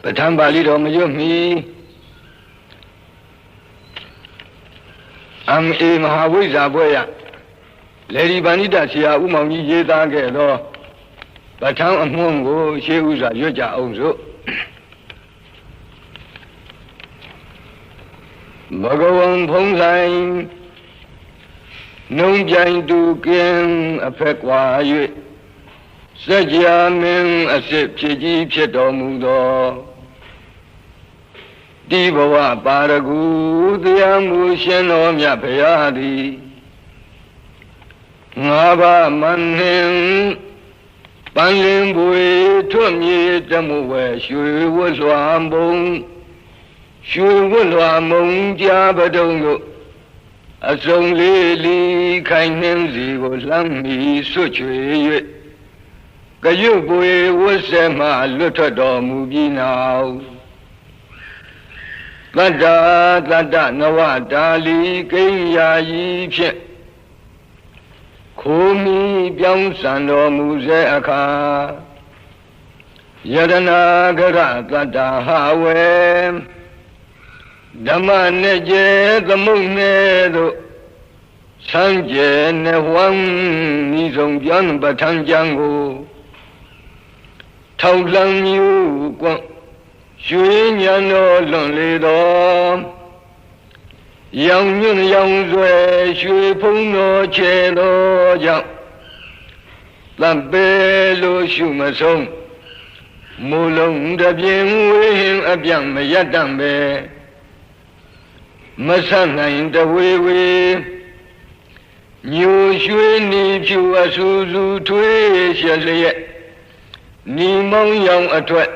ပထမပါဠိတော်မရွတ်မီMA မဟာဝိဇ္ဇာဘွဲ့ရလေဒီပဏိတဆရာဦးမောင်ကြီးရေးသားခဲ့သောပထမအမွှန်းကိုရှေးဥစွာရွတ်ကြအောင်စို့ဘဂဝံဖုံးဆိုင်နှုံးပြိုင်တူကင်းအဖက်ကွာ၍စัจ जा မင်းအစစ်ဖြစ်ကြီးဖြစ်တော်မူသောဒီဘဝပါရဂုတရားမူရှင်တော်မြတ်ဘုရားသည်ငါးပါးမန္နင်ပန်းလင်းပွေထွတ်မြေတမှုဝဲရွှေဝတ်လွှာမုံရွှေဝတ်လွှာမုံကြားပတုံတို့အစုံလေးလီခိုင်နှင်းစီကိုလှမ်းမီဆွတ်ချွေ၍ကရွတ်ပွေဝတ်ဆဲမှလွတ်ထွက်တော်မူပြီးနောက်တတ္တတတ္တနဝတာလီကိညာယီဖြင့်ခိုးမီပြောင်းစံတော်မူစေအခါယရနာကရတတ္တဟာဝေဓမ္မနဲ့ကျဲသမုတ်နဲ့တို့ဆန်းကျဲနဲ့ဝမ်းဤဆုံးပြန်ပဋ္ဌာန်းကျမ်းကိုထောက်လန်းမြူကွန့်ရွှေညံတော်လွန်လေတော်ရောင်ညွန့်ရောင်ဆွဲရွှေဖုံးတော်ချေတော်ကြောင့်တံပေလို့ရှုမဆုံးမူလုံးတပြင်းဝေဟင်အပြန့်မရတတ်ပဲမဆနိုင်တဝေဝေညိုရွှေနီဖြူအဆူဆူထွေးရှက်လျက်နီမောင်းရောင်အထွက်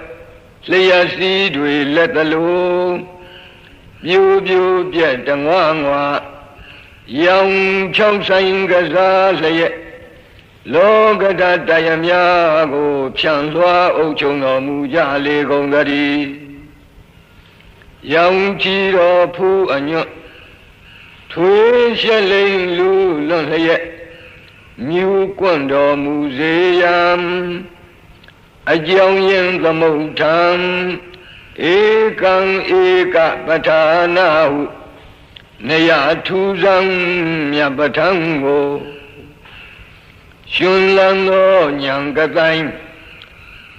လျက်စီးတွေလက်တလုံးပြူပြူပြက်တငွားငွားရောင်ဖြောင်းဆိုင်ကစားလျက်လောကဓာတ်တရားများကိုဖြန့်လွှားအုပ်ချုပ်တော်မူကြလေကုန်သတည်းရောင်ချီတော်ဖူးအညွတ်ထွေးရှက်လိမ်လူလွန်လျက်မြူကွန့်တော်မူစေရန်အကြောင်းရင်သမုဋ္ဌံဧကံဧကပဋ္ဌာနာဟုနေရထူးဆန်းမြတ်ပဋ္ဌာန်းကိုရှင်လန်းသောဉာဏ်ကတိုင်း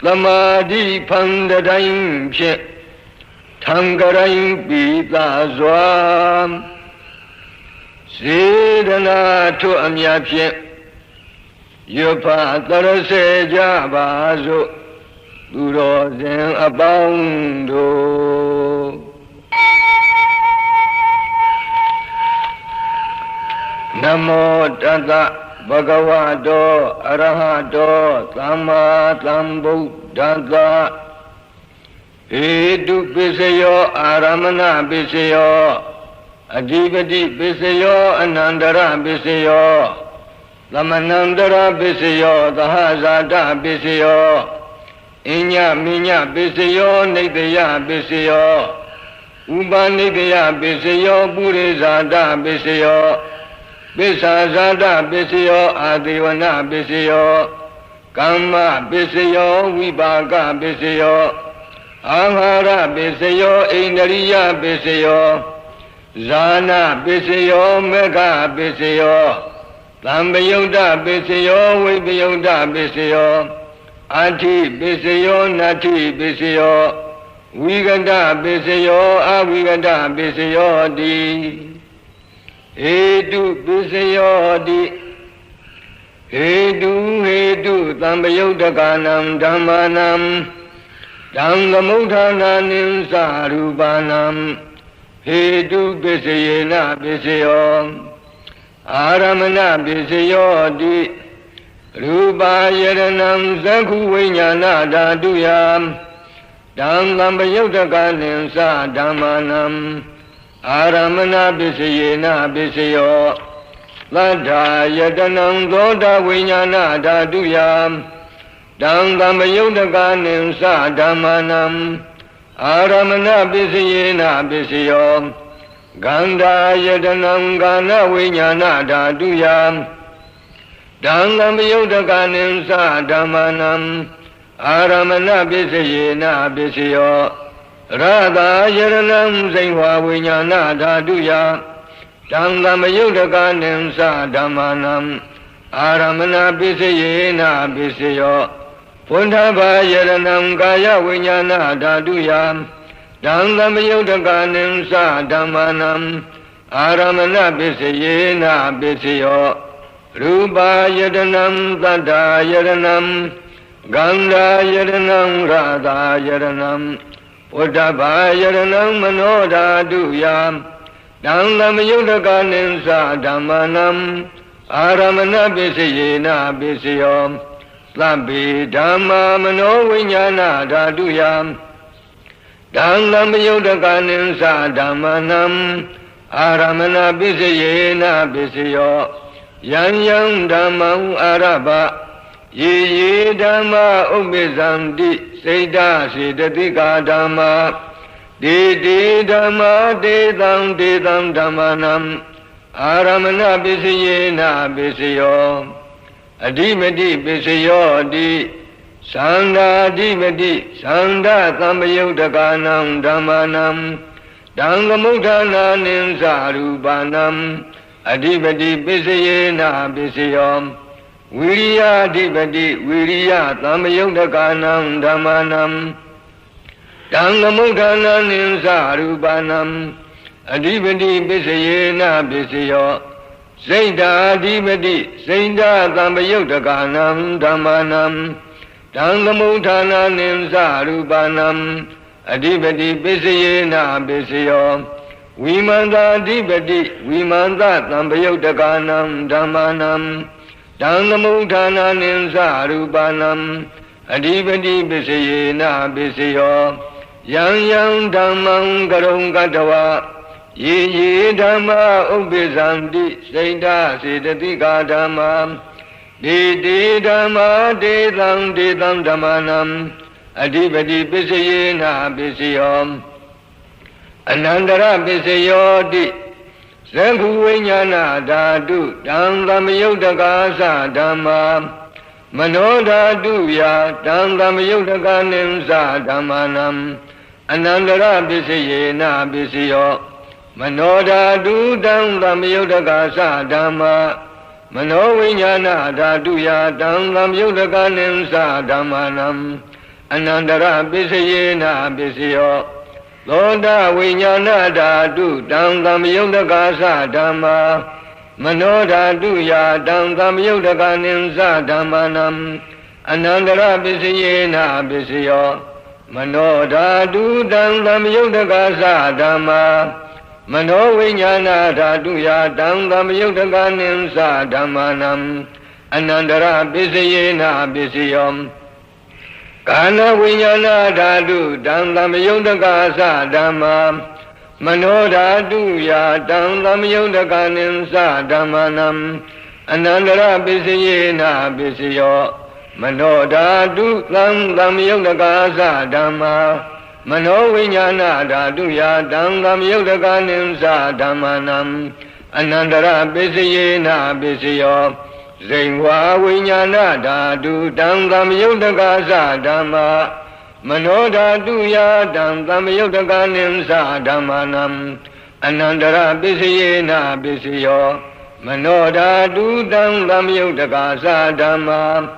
သမာဓိဖန်တိုင်းဖြင့်ထံကရိုင်းပိသာစွာစေတနာထွတ်အမြတ်ဖြင့်ရွတ်ဖတ်သရစေကြပါစို့သူတော်စင်အပေါင်းတို့နမောတတ္တဘဂဝတောအရဟတောသမ္မာသမ္ဗုဒ္ဓတ္တဟေတုပစ္စယောအာရမဏပစ္စယောအဓိပတိပစ္စယောအနန္တရပစ္စယောသမဏန္တရပစ္စယောသဟဇာတပစ္စယောအညမိညပစ္စယောနိတယပစ္စယောဥပနိတယပစ္စယောပုရိဇာတပစ္စယောပစ္ဆာဇာတပစ္စယောအာသေဝနာပစ္စယောကမ္မပစ္စယောဝိပါကပစ္စယောအာဟာရပစ္စယောဣန္ဒရိယပစ္စယောဇာနာပစ္စယောမေဃပစ္စယောသံပယုတ်တပစ္စယောဝိပယုတ်တပစ္စယောအဋ္ဌိပစ္စယောနတ္ထိပစ္စယောဝိကတပစ္စယောအဝိကတပစ္စယောတိဟေတုပစ္စယောတိဟေတုသံပယုတ်တကနံဓမ္မာနံဓမ္မမုဋ္ဌာနာနိသရူပနံဟေတုပစ္စယေနပစ္စယောအာရမဏပစ္စယောတိရူပါယရဏံသက္ခုဝိညာဏဓာတုယဓမ္မပယုတ်တကနိသဓမ္မာနံအာရမဏပစ္စယေနပစ္စယောသတ္ထာယတနံသောတာဝိညာဏဓာတုယဓမ္မပယုတ်တကနိသဓမ္မာနံအာရမဏပစ္စယေနပစ္စယောဂန္ဓာယတနံကာနဝိညာဏဓာတုယဓမ္မပယုတ်တကနိသဓမ္မာနံ Aramana Pisayena Pisayo Radha Yaranam Zainwa Vinyana Dhaduya Dhammamayudaka Nimsa Dhammanam Aramana Pisayena Pisayo Pundhava Yaranam Kaya Vinyana Dhaduya Dhammamayudaka Nimsa Dhammanam Aramana Pisayena Pisayo Rupa Yaranam Tadha Yaranam Ganda Yaranam Radha Yaranam Uddhava Yaranam Manoda Duyam Dhammamayudaka Nimsa Dhammanam Aramana Pisayena Pisayom Labhi Dhamma Mano Vinyana Dhaduyam Dhammamayudaka Nimsa Dhammanam Aramana Pisayena Pisayo Yang Yang Dhammam Arabha Ye Dhamma Ubizamdi Seda Siddhatika Dhamma De Dhamma Dedam Dhammanam Aramana Pisayena Pisayo Adhimati Pisayo Di Sanda Adhimati Sanda Dhammayudakanam Dhammanam Dhammamuddhana Nimsa Rupanam Adhipati Pisayena Pisayom Viriya Adhipati Viriya Dhammayudakanam Dhammanam Dhammamuddhana Nimsa Rupanam Adhipati Pisayena Pisayo Saita Adhipati Saita Dhammayudakanam Dhammanam Dhammamuddhana Nimsa Rupanam Adhipati Pisayena Pisayo Vimanta Adhipati Vimanta Dhammayudakanam Dhammanam Dhammamuddhana Nimsa Rupanam Adhipati Pisayena Pisayo Yang Yang Dhammam Karong Katava Ye Dhamma Ubizamdi Saita Siddhatika Dhamma De Dhamma Dedam Dhammanam Adhipati Pisayena Pisayom Anandara Pisayodi Sankhu Vinyana Dhatu Dhammamayudaka Sa Dhamma Mano Dhatuya Dhammamayudaka Nimsa Dhammanam Anandara Pisayena Pisayo Mano Dhatu Dhammamayudaka Sa Dhamma Mano Vinyana Dhatuya Dhammamayudaka Nimsa Dhammanam Anandara Pisayena Pisayo Loda Vinyana Dhatu Dhammamayudaka Sa Dhamma Mano Dhatuya Dhammamayudaka Nimsa Dhammanam Anandara Pisayena Pisayo Mano Dhatu Dhammamayudaka Sa Dhamma Mano Vinyana Dhatuya Dhammamayudaka Nimsa Dhammanam Anandara Pisayena Pisayom Kana Vinyana Dhatu Dhammamayudaka Sa Dhamma Mano Dhatuya Dhammamayudaka Nimsa Dhammanam Anandara Pisayena Pisayo Mano Dhatu Dhammamayudaka Sa Dhamma Mano Vinyana Dhatuya Dhammamayudaka Nimsa Dhammanam Anandara Pisayena Pisayo Zainwa Vinyana Dhatu Dhammamayudaka Sa Dhamma Mano Dhatuya Dhammamayudaka Nimsa Dhammanam Anandara Pisayena Pisayo Mano Dhatu Dhammamayudaka Sa Dhamma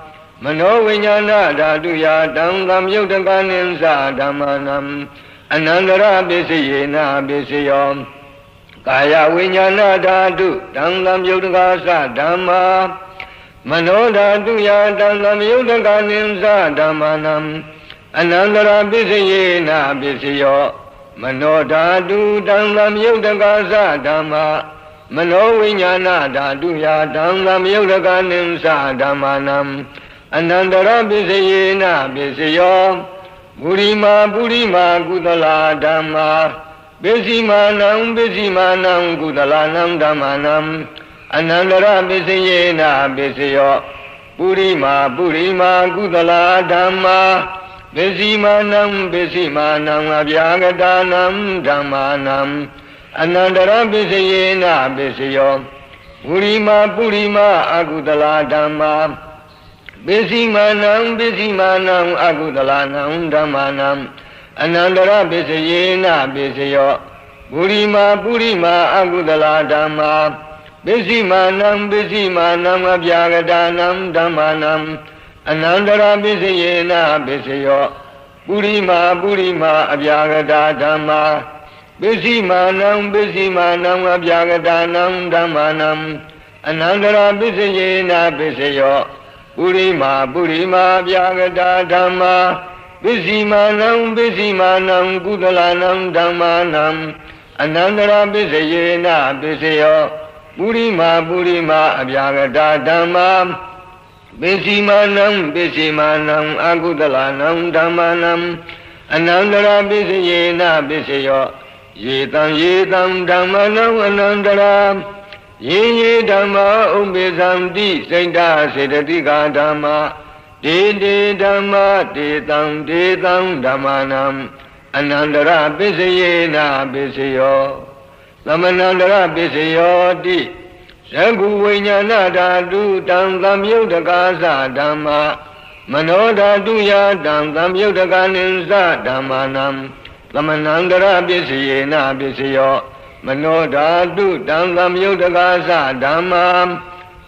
Mano Vinyana Dhatuya Dhammamayudaka Nimsa Dhammanam Anandara Pisayena Pisayo Kaya Vinyana Dhatu Dhammamayudaka Sa Dhamma Mano Dhatuya Dhammamayudaka Nimsa Dhammanam Anandara Pisayena Pisayo Mano Dhatu Dhammamayudaka Sa Dhamma Mano Vinyana Dhatuya Dhammamayudaka Nimsa Dhammanam Anandara Pisayena Pisayo Purima Kudala Dhamma Bisimanam Kudalanam Dhammanam Anandara Pisayena Pisayo Purima Kudala Dhamma Bisimanam Abhyagadanam Dhammanam Anandara Pisayena Pisayo Purima Agudala Dhamma ပိစီမာနံပိစီမာနံအကုသလနံဓမ္မာနံအနန္တရပိစယေနပိစယောပုရိမာပုရိမာအကုသလဓမ္မာပိစီမာနံပိစီမာနံအပြာဂဒာနံဓမ္မာနံအနန္တရပိစယေနပိစယောပုရိမာပုရိမာအပြာဂဒာဓမ္မာပိစီမာနံပိစီမာနံအပြာဂဒာနံဓမ္မာနံအနန္တရပိစယေနပိစယောပုရိမာပုရိမာအပြာဂဒာဓမ္မာပိစီမာနံပိစီမာနံကုသလနံဓမ္မာနံအနန္တရပိစယေနပိစယောပုရိမာပုရိမာအပြာဂဒာဓမ္မာပိစီမာနံပိစီမာနံအကုသလနံဓမ္မာနံအနန္တရပိစယေနပိစယောယေတံဓမ္မနံအနန္တရာယေဓမ္မာဥပ္ပေသံတိစိတ်တစေတတိကာဓမ္မာဒေဓမ္မာဒေတံဓမ္မာနံအနန္တရပိစယေနပိစယောသမဏန္တရပိစယောတိသကုဝိညာဏဓာတုတံသံယုတ်တကာသဓမ္မာမနောဓာတုယတံသံယုတ်တကာနိသဓမ္မာနံသမဏန္တရပိစယေနပိစယောမနောဓာတုတံသံယုတ်တကာသဓမ္မာ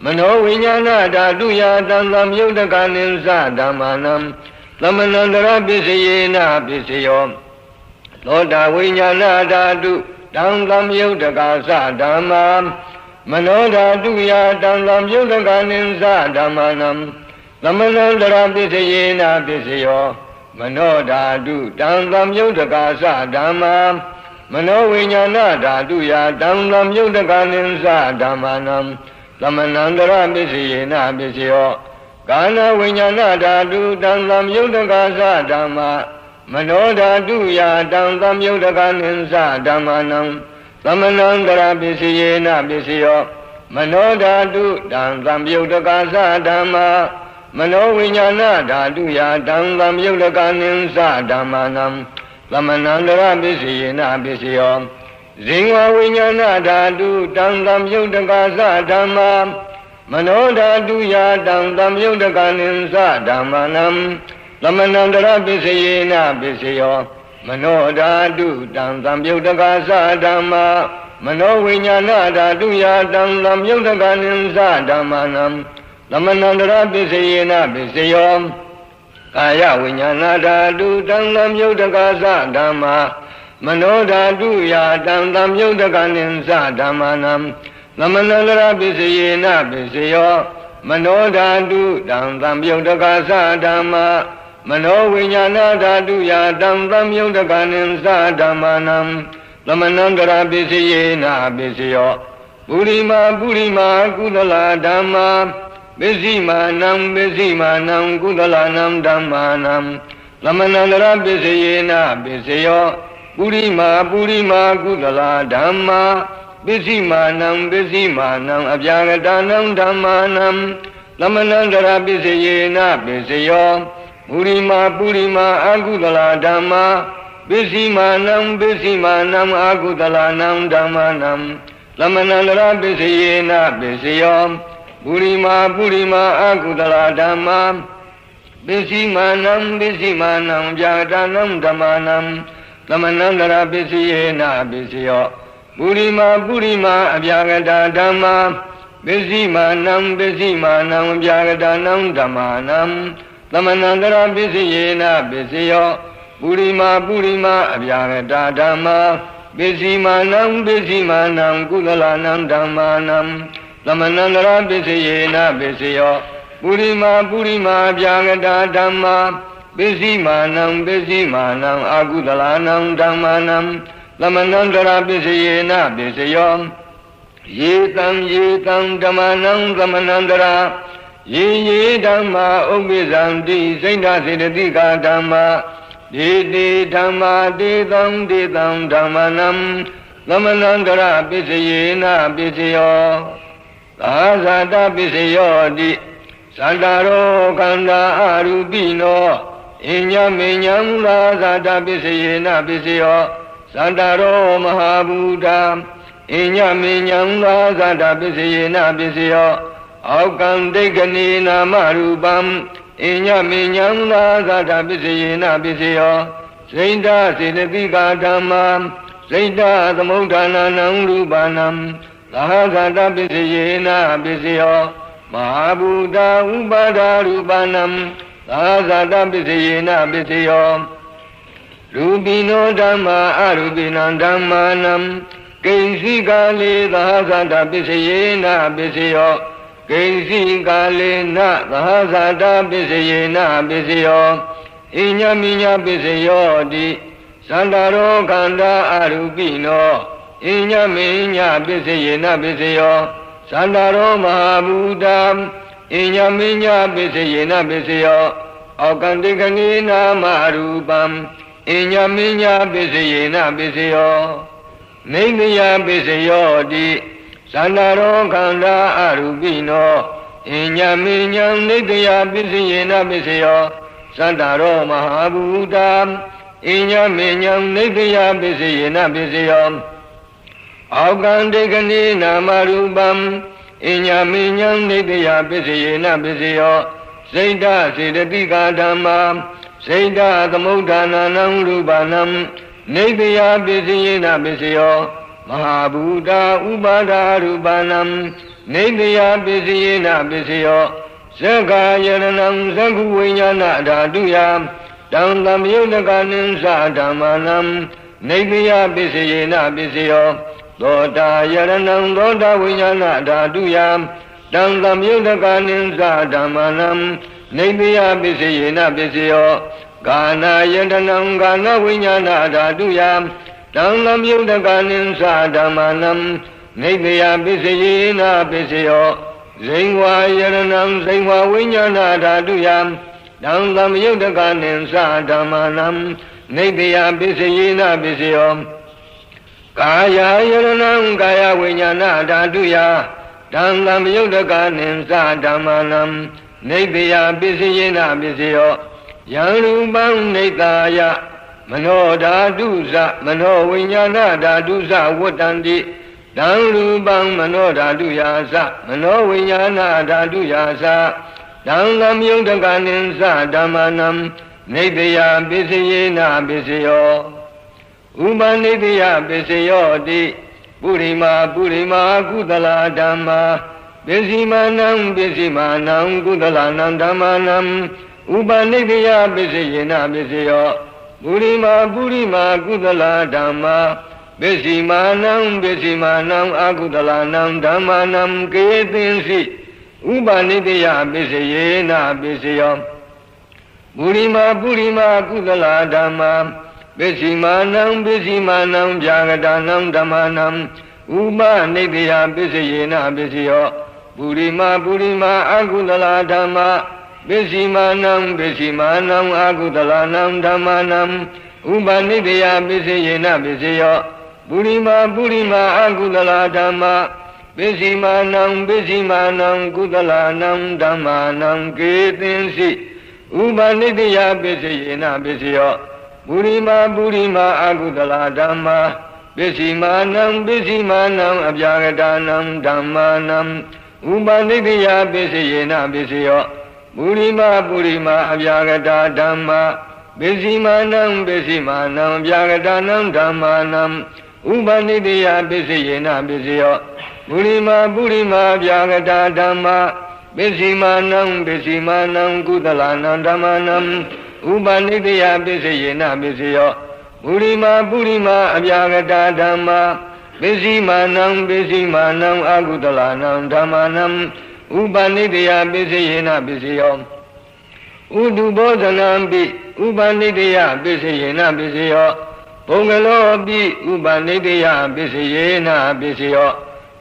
မနောဝိညာဏဓာတုယတံသံယုတ်တကာနိသဓမ္မာနံသမဏန္တရပိစယေနပိစယောသောတာဝိညာဏဓာတုတံသံယုတ်တကာသဓမ္မာမနောဓာတုယတံသံယုတ်တကာနိသဓမ္မာနံသမဏန္တရပိစယေနပိစယောမနောဓာတုတံသံယုတ်တကာသဓမ္မာမနောဝိညာဏဓာတုယတံသံယုတ်တကာနိသဓမ္မာနံသမဏန္တရပိစယေနပိစယောကာဏဝိညာဏဓာတုတံသံယုတ်တကာသဓမ္မာမနောဓာတုယတံသံယုတ်တကာနိသဓမ္မာနံသမဏန္တရပိစယေနပိစယောမနောဓာတုတံသံယုတ်တကာသဓမ္မာမနောဝိညာဏဓာတုယတံသံယုတ်တကာနိသဓမ္မာနံသမဏန္တရပိစယေနပိစယောဇင်ဝဝိညာဏဓာတုတံသံယုတ်တကာသဓမ္မာမနောဓာတုယတံသံယုတ်တကာနိသဓမ္မာနံသမဏန္တရပိစယေနပိစယောမနောဓာတုတံသံယုတ်တကာသဓမ္မာမနောဝိညာဏဓာတုယတံသံယုတ်တကာနိသဓမ္မာနံသမဏန္တရပိစယေနပိစယောကာယဝိညာဏဓာတုတံသံယုတ်တကာသဓမ္မာမနောဓာတုယတံသံယုတ်တကာနိသဓမ္မာနံသမဏန္တရပိစယေနပိစယောမနောဓာတုတံသံယုတ်တကာသဓမ္မာမနောဝိညာဏဓာတုယတံသံယုတ်တကာနိသဓမ္မာနံသမဏန္တရပိစယေနပိစယောပုရိမာပုရိမာကုသလဓမ္မာပိစီမာနံပိစီမာနံကုသလနံဓမ္မာနံသမဏန္တရပိစယေနပိစယောပုရိမာပုရိမာကုသလဓမ္မာပိစီမာနံပိစီမာနံအပြာဂတနံဓမ္မာနံသမဏန္တရပိစယေနပိစယောပုရိမာပုရိမာအကုသလဓမ္မာပိစီမာနံပိစီမာနံအကုသလနံဓမ္မာနံသမဏန္တရပိစယေနပိစယောပုရိမာပုရိမာအကုသလဓမ္မာပိစီမာနံပိစီမာနံဗျာဒနံဓမ္မာနံသမဏန္တရပိစယေနပိစယောပုရိမာပုရိမာအဗျာဂတဓမ္မာပိစီမာနံပိစီမာနံဗျာဂတနံဓမ္မာနံသမဏန္တရပိစယေနပိစယောပုရိမာပုရိမာအဗျာဂတဓမ္မာပိစီမာနံပိစီမာနံကုသလနံဓမ္မာနံသမဏန္တရပိစယေနပိစယောပုရိမာပုရိမာဗျာဂတဓမ္မာပိစီမာနံပိစီမာနံအာကုသလနံဓမ္မာနံသမဏန္တရပိစယေနပိစယောယေတံဓမ္မာနံသမဏန္တရာယေဓမ္မာဥပ္ပိသံတိစိတ်ဓာစေတတိကာဓမ္မာဒေဓမ္မာဒေသံဓမ္မာနံသမဏန္တရပိစယေနပိစယောသာဇာတပိစယောတိသန္တာရောခန္ဓာအရူပိနောအညမေညံသာဇာတပိစယေနပိစယောသန္တာရောမဟာဘူတာအညမေညံသာဇာတပိစယေနပိစယော အောက်ကံဒိဋ္ဌနိနာမရူပံအညမေညံသာသတာပစ္စယေနပစ္စယောစိန္ဒစေတသိကာဓမ္မာစိန္ဒသမုဋ္ဌာနာနံရူပနံသာသတာပစ္စယေနပစ္စယောမဟာဘူတာဥပါဒရူပနံသာသတာပစ္စယေနပစ္စယောရူပိနောဓမ္မာအရူပိနံဓမ္မာနံကိဉ္စီကာလေသာသတာပစ္စယေနပစ္စယောကိဉ္စီကာလေနသာသတာပစ္စယေနပစ္စယောအညမိညပစ္စယောတိသန္တာရောခန္ဓာအရူပိနောအညမိညပစ္စယေနပစ္စယောသန္တာရောမဟာဘူတံအညမိညပစ္စယေနပစ္စယောအောကံတိကနိနာမရူပံအညမိညပစ္စယေနပစ္စယောနိမယပစ္စယောတိသန္တာရောခန္ဓာအရူပိနောအညမိညံနိတယပစ္စယေနပစ္စယောသန္တာရောမဟာဘူတံအညမိညံနိတယပစ္စယေနပစ္စယောအောကံတေကနိနာမရူပံအညမိညံနိတယပစ္စယေနပစ္စယောစိတ်ဓာစေတသိကာဓမ္မာစိတ်ဓာသမုဋ္ဌာနာနံရူပနံနိတယပစ္စယေနပစ္စယောမဟာဘူတာဥပါဒရူပနံနိတယပစ္စယေနပစ္စယောသက္ကာယရဏံသက္ခုဝိညာဏဓာတုယတံသမယုတကနိသဓမ္မာနံနိတယပစ္စယေနပစ္စယောသောတာယရဏံသောတာဝိညာဏဓာတုယတံသမယုတကနိသဓမ္မာနံနိတယပစ္စယေနပစ္စယောကာနာယတနံကာနဝိညာဏဓာတုယတံသမယုတကနိသဓမ္မာနံနိတယပစ္စယေနပစ္စယောဇိဝါယရဏံဇိဝါဝိညာဏဓာတုယတံသမယုတကနိသဓမ္မာနံနိတယပစ္စယေနပစ္စယောကာယယရဏံကာယဝိညာဏဓာတုယတံသမယုတကနိသဓမ္မာနံနိတယပစ္စယေနပစ္စယောယံရူပံနိတာယမနောဓာတုသမနောဝိညာဏဓာတုသဝတ္တန္တိတံရူပံမနောဓာတုယာသမနောဝိညာဏဓာတုယာသတံသမယုတကနိသဓမ္မာနံနိတယပစ္စယေနပစ္စယောဥပနိတယပစ္စယောတိပုရိမာကုသလဓမ္မာပစ္စည်းမာနံကုသလနံဓမ္မာနံဥပနိတယပစ္စယေနပစ္စယောပုရိမာကုသလဓမ္မာပစ္စည်းမာနံအကုသလနံဓမ္မာနံကေသင်္စိဥပနိတယပစ္စယေနပစ္စယောပုရိမာကုသလဓမ္မာပစ္စည်းမာနံဗျာဂတာနံဓမ္မာနံဥပနိတယပစ္စယေနပစ္စယောပုရိမာအကုသလဓမ္မာပစ္စည်းမာနံအကုသလနံဓမ္မာနံဥပနိတယပစ္စယေနပစ္စယောပုရိမာအကုသလဓမ္မာပစ္စည်းမာနံကုသလနံဓမ္မာနံကေသင်္စိဥပနိတယပစ္စယေနပစ္စယောပုရိမာအကုသလဓမ္မာပစ္စည်းမာနံအဗျာဂတာနံဓမ္မာနံဥပနိတယပစ္စယေနပစ္စယောပုရိမာအဗျာဂတာဓမ္မာပစ္စည်းမာနံအဗျာဂတာနံဓမ္မာနံဥပနိတယပစ္စယေနပစ္စယောပုရိမာအဗျာဂတာဓမ္မာပစ္စည်းမာနံကုသလနံဓမ္မာနံဥပနိတယပစ္စယေနပစ္စယောပုရိမာအဗျာဂတာဓမ္မာပစ္စည်းမာနံအကုသလနံဓမ္မာနံဥပနိတယပစ္စယေနပစ္စယောဥတုဘောဓနံပိဥပနိတယပစ္စယေနပစ္စယောပုဂ္ဂလောပိဥပနိတယပစ္စယေနပစ္စယော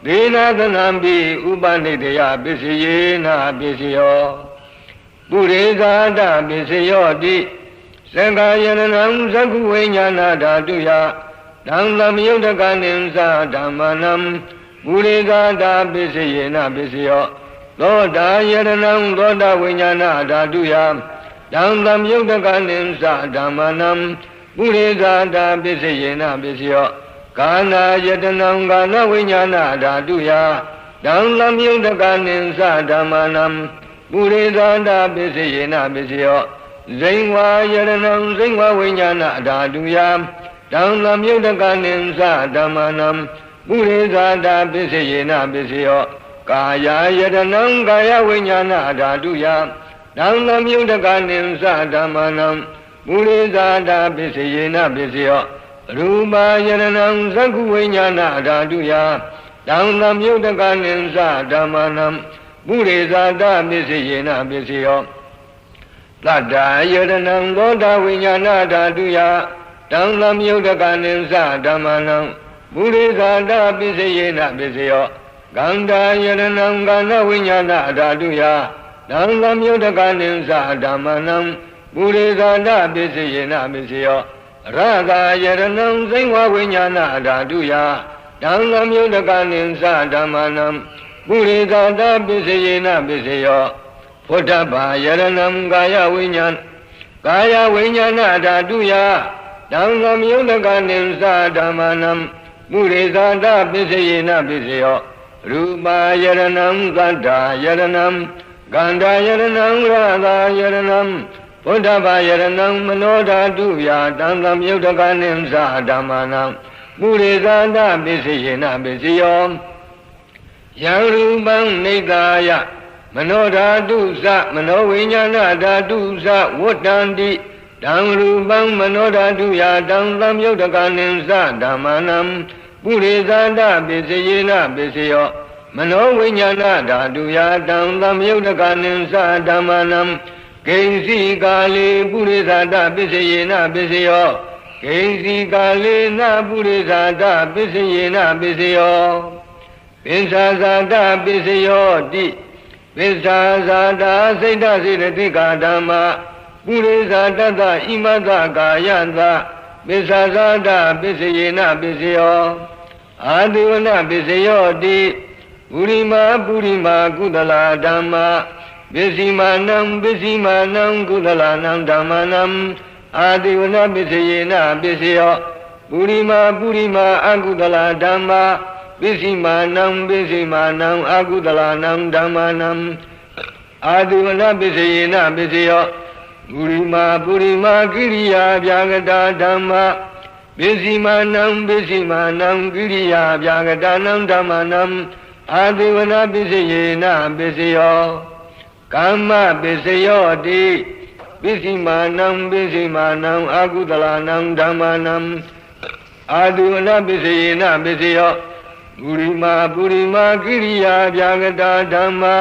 ဒေနာသနံပိဥပနိတယပစ္စယေနပစ္စယောပုရိသတပစ္စယောတိသက္ကာယရဏံသက္ခုဝိညာဏဓာတုယတံသမယုတကနိသဓမ္မာနံပုရိသတပစ္စယေနပစ္စယောသောတာယရဏံသောတာဝိညာဏဓာတုယတံသမယုတကနိသဓမ္မာနံပုရိသတာပစ္စယေနပစ္စယောကာနာယတနံကာနဝိညာဏဓာတုယတ Dang lam yudakanin sa dhamanam Purizada pisayena pisayo Zingwa yaranam zingwa vinyana dhaduyam Dang lam yudakanin sa dhamanam Purizada pisayena pisayo Kaya yaranam kaya vinyana dhaduyam Dang lam yudakanin sa dhamanam Purizada pisayena pisayo Rupa yaranam zakku vinyana dhaduyam Dang lam yudakanin sa dhamanam Purizada pisayena pisayo Tata yaranam goda vinyana dhaduya Dang lam yudakanin sa dhamanam Purizada pisayena pisayo Ganda yaranam ganda vinyana dhaduya Dang lam yudakanin sa dhamanam Purizada pisayena pisayo Radha yaranam zingwa vinyana dhaduya Dang lam yudakanin sa dhamanam Purizada pisayena pisayo Puttabha yaranam kaya vinyana dhaduya Dang lam yudakanin sa dhamanam Purizada pisayena pisayo Rupa yaranam ganda yaranam radha yaranam Puttabha yaranam mano dhaduya Dang lam yudakanin sa dhamanam Purizada pisayena pisayo Yang rupang nidaya Mano dhatu sa mano vinyana dhatu sa Vattanti Dang rupang mano dhatu ya Dang lam yudakanin sa dhamanam Purizada pisayena pisayo Mano vinyana dhatu ya Dang lam yudakanin sa dhamanam Kaisi kali purizada pisayena pisayo Kaisi kali na purizada pisayena pisayo Pisasada pisayo di Pisasada saita siddhika dhamma Purizada imata kayanta Pisasada pisayena pisayo Adivana pisayo di Purima kudala dhamma Pisimanam kudalanam dhammanam Adivana pisayena pisayo Purima akudala dhamma Pisimanam akudalanam dhammanam Adivana pisayena pisayo Purima kiriya vyagata dhamma Pisimanam kiriya vyagatanam dhammanam Adivana pisayena pisayo Kamma pisayo di Pisimanam akudalanam dhammanam Adivana pisayena pisayo Purima kiriya vyagata dhamma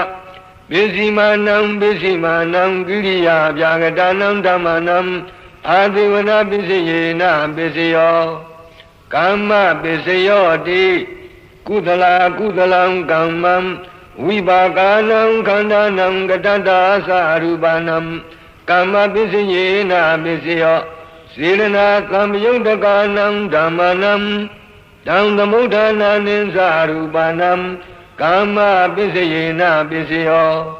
Pisimanam kiriya vyagatanam dhammanam Adivana pisayena pisayo Kamma pisayo di kudalam kammam Vipakanam khandanam gatata sarupanam Kamma pisayena pisayo Sirana samyudakanam dhammanam Dang dhamuddhananin sarupanam Kamma pisayena pisayo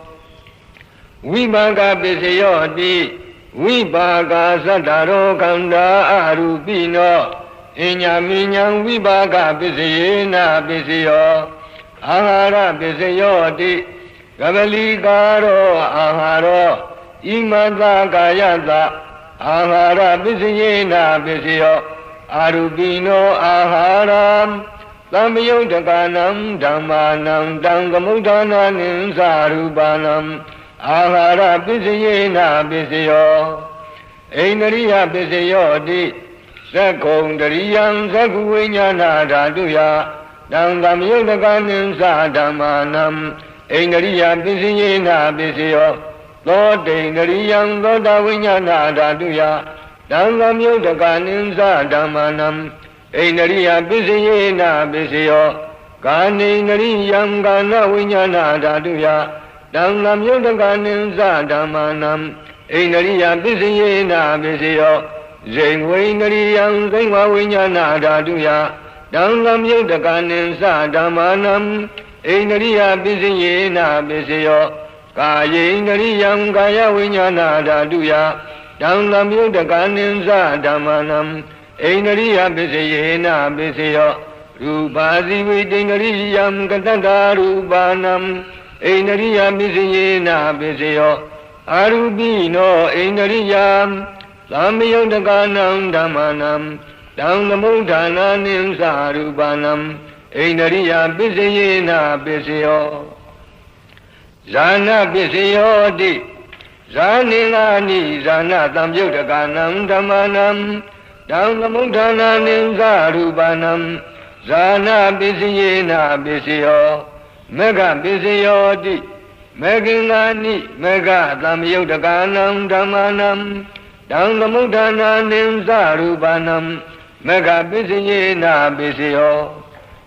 Vipaka pisayo di Vipaka sattaro khanda arupino Inyaminyam vipaka pisayena pisayo Ahara pisayo di Kavalikaro aharo Imata kayata Ahara pisayena pisayo Arupino aharam Tamyudakanam dhammanam Dhangamuddhananin sarupanam Ahara pisayena pisayo Ainariya pisayo di Sakkondriyam sakku vinyana dhaduya Dhangamyudakanin sa dhammanam Ainariya pisayena pisayo Thodainariyam thoda vinyana dhaduya Dang lam yudakanin sa dhammanam Ainariya pisayena pisayo Kaninariyam kana vinyana dhaduya Dang lam yudakanin sa dhammanam Ainariya pisayena pisayo Zingwainariyam zingwa vinyana dhaduya Dang lam yudakanin sa dhammanam Ainariya pisayena pisayo Kayainariyam kaya vinyana dhaduya Dang lam yudakanin sa dhammanam Ainariya pisayena pisayo Rupa Sivi Tingariyam Katata Rupanam Einariya Misiyena Bisiyo Arubino Einariyam Samayondakanam Dhamanam Dhamnamudhana Nimsa Rupanam Einariya Bisiyena Bisiyo Zana Bisiyo Di Zanilani Zana Tamyodakanam Dhamanam Dhamnamudhana Nimsa Rupanam Zana Bisiyena Bisiyo Mega Bisiyo Di Megilani Mega Tamyodakanam Dhamanam Dhamnamudhana Nimsa Rupanam Mega Bisiyena Bisiyo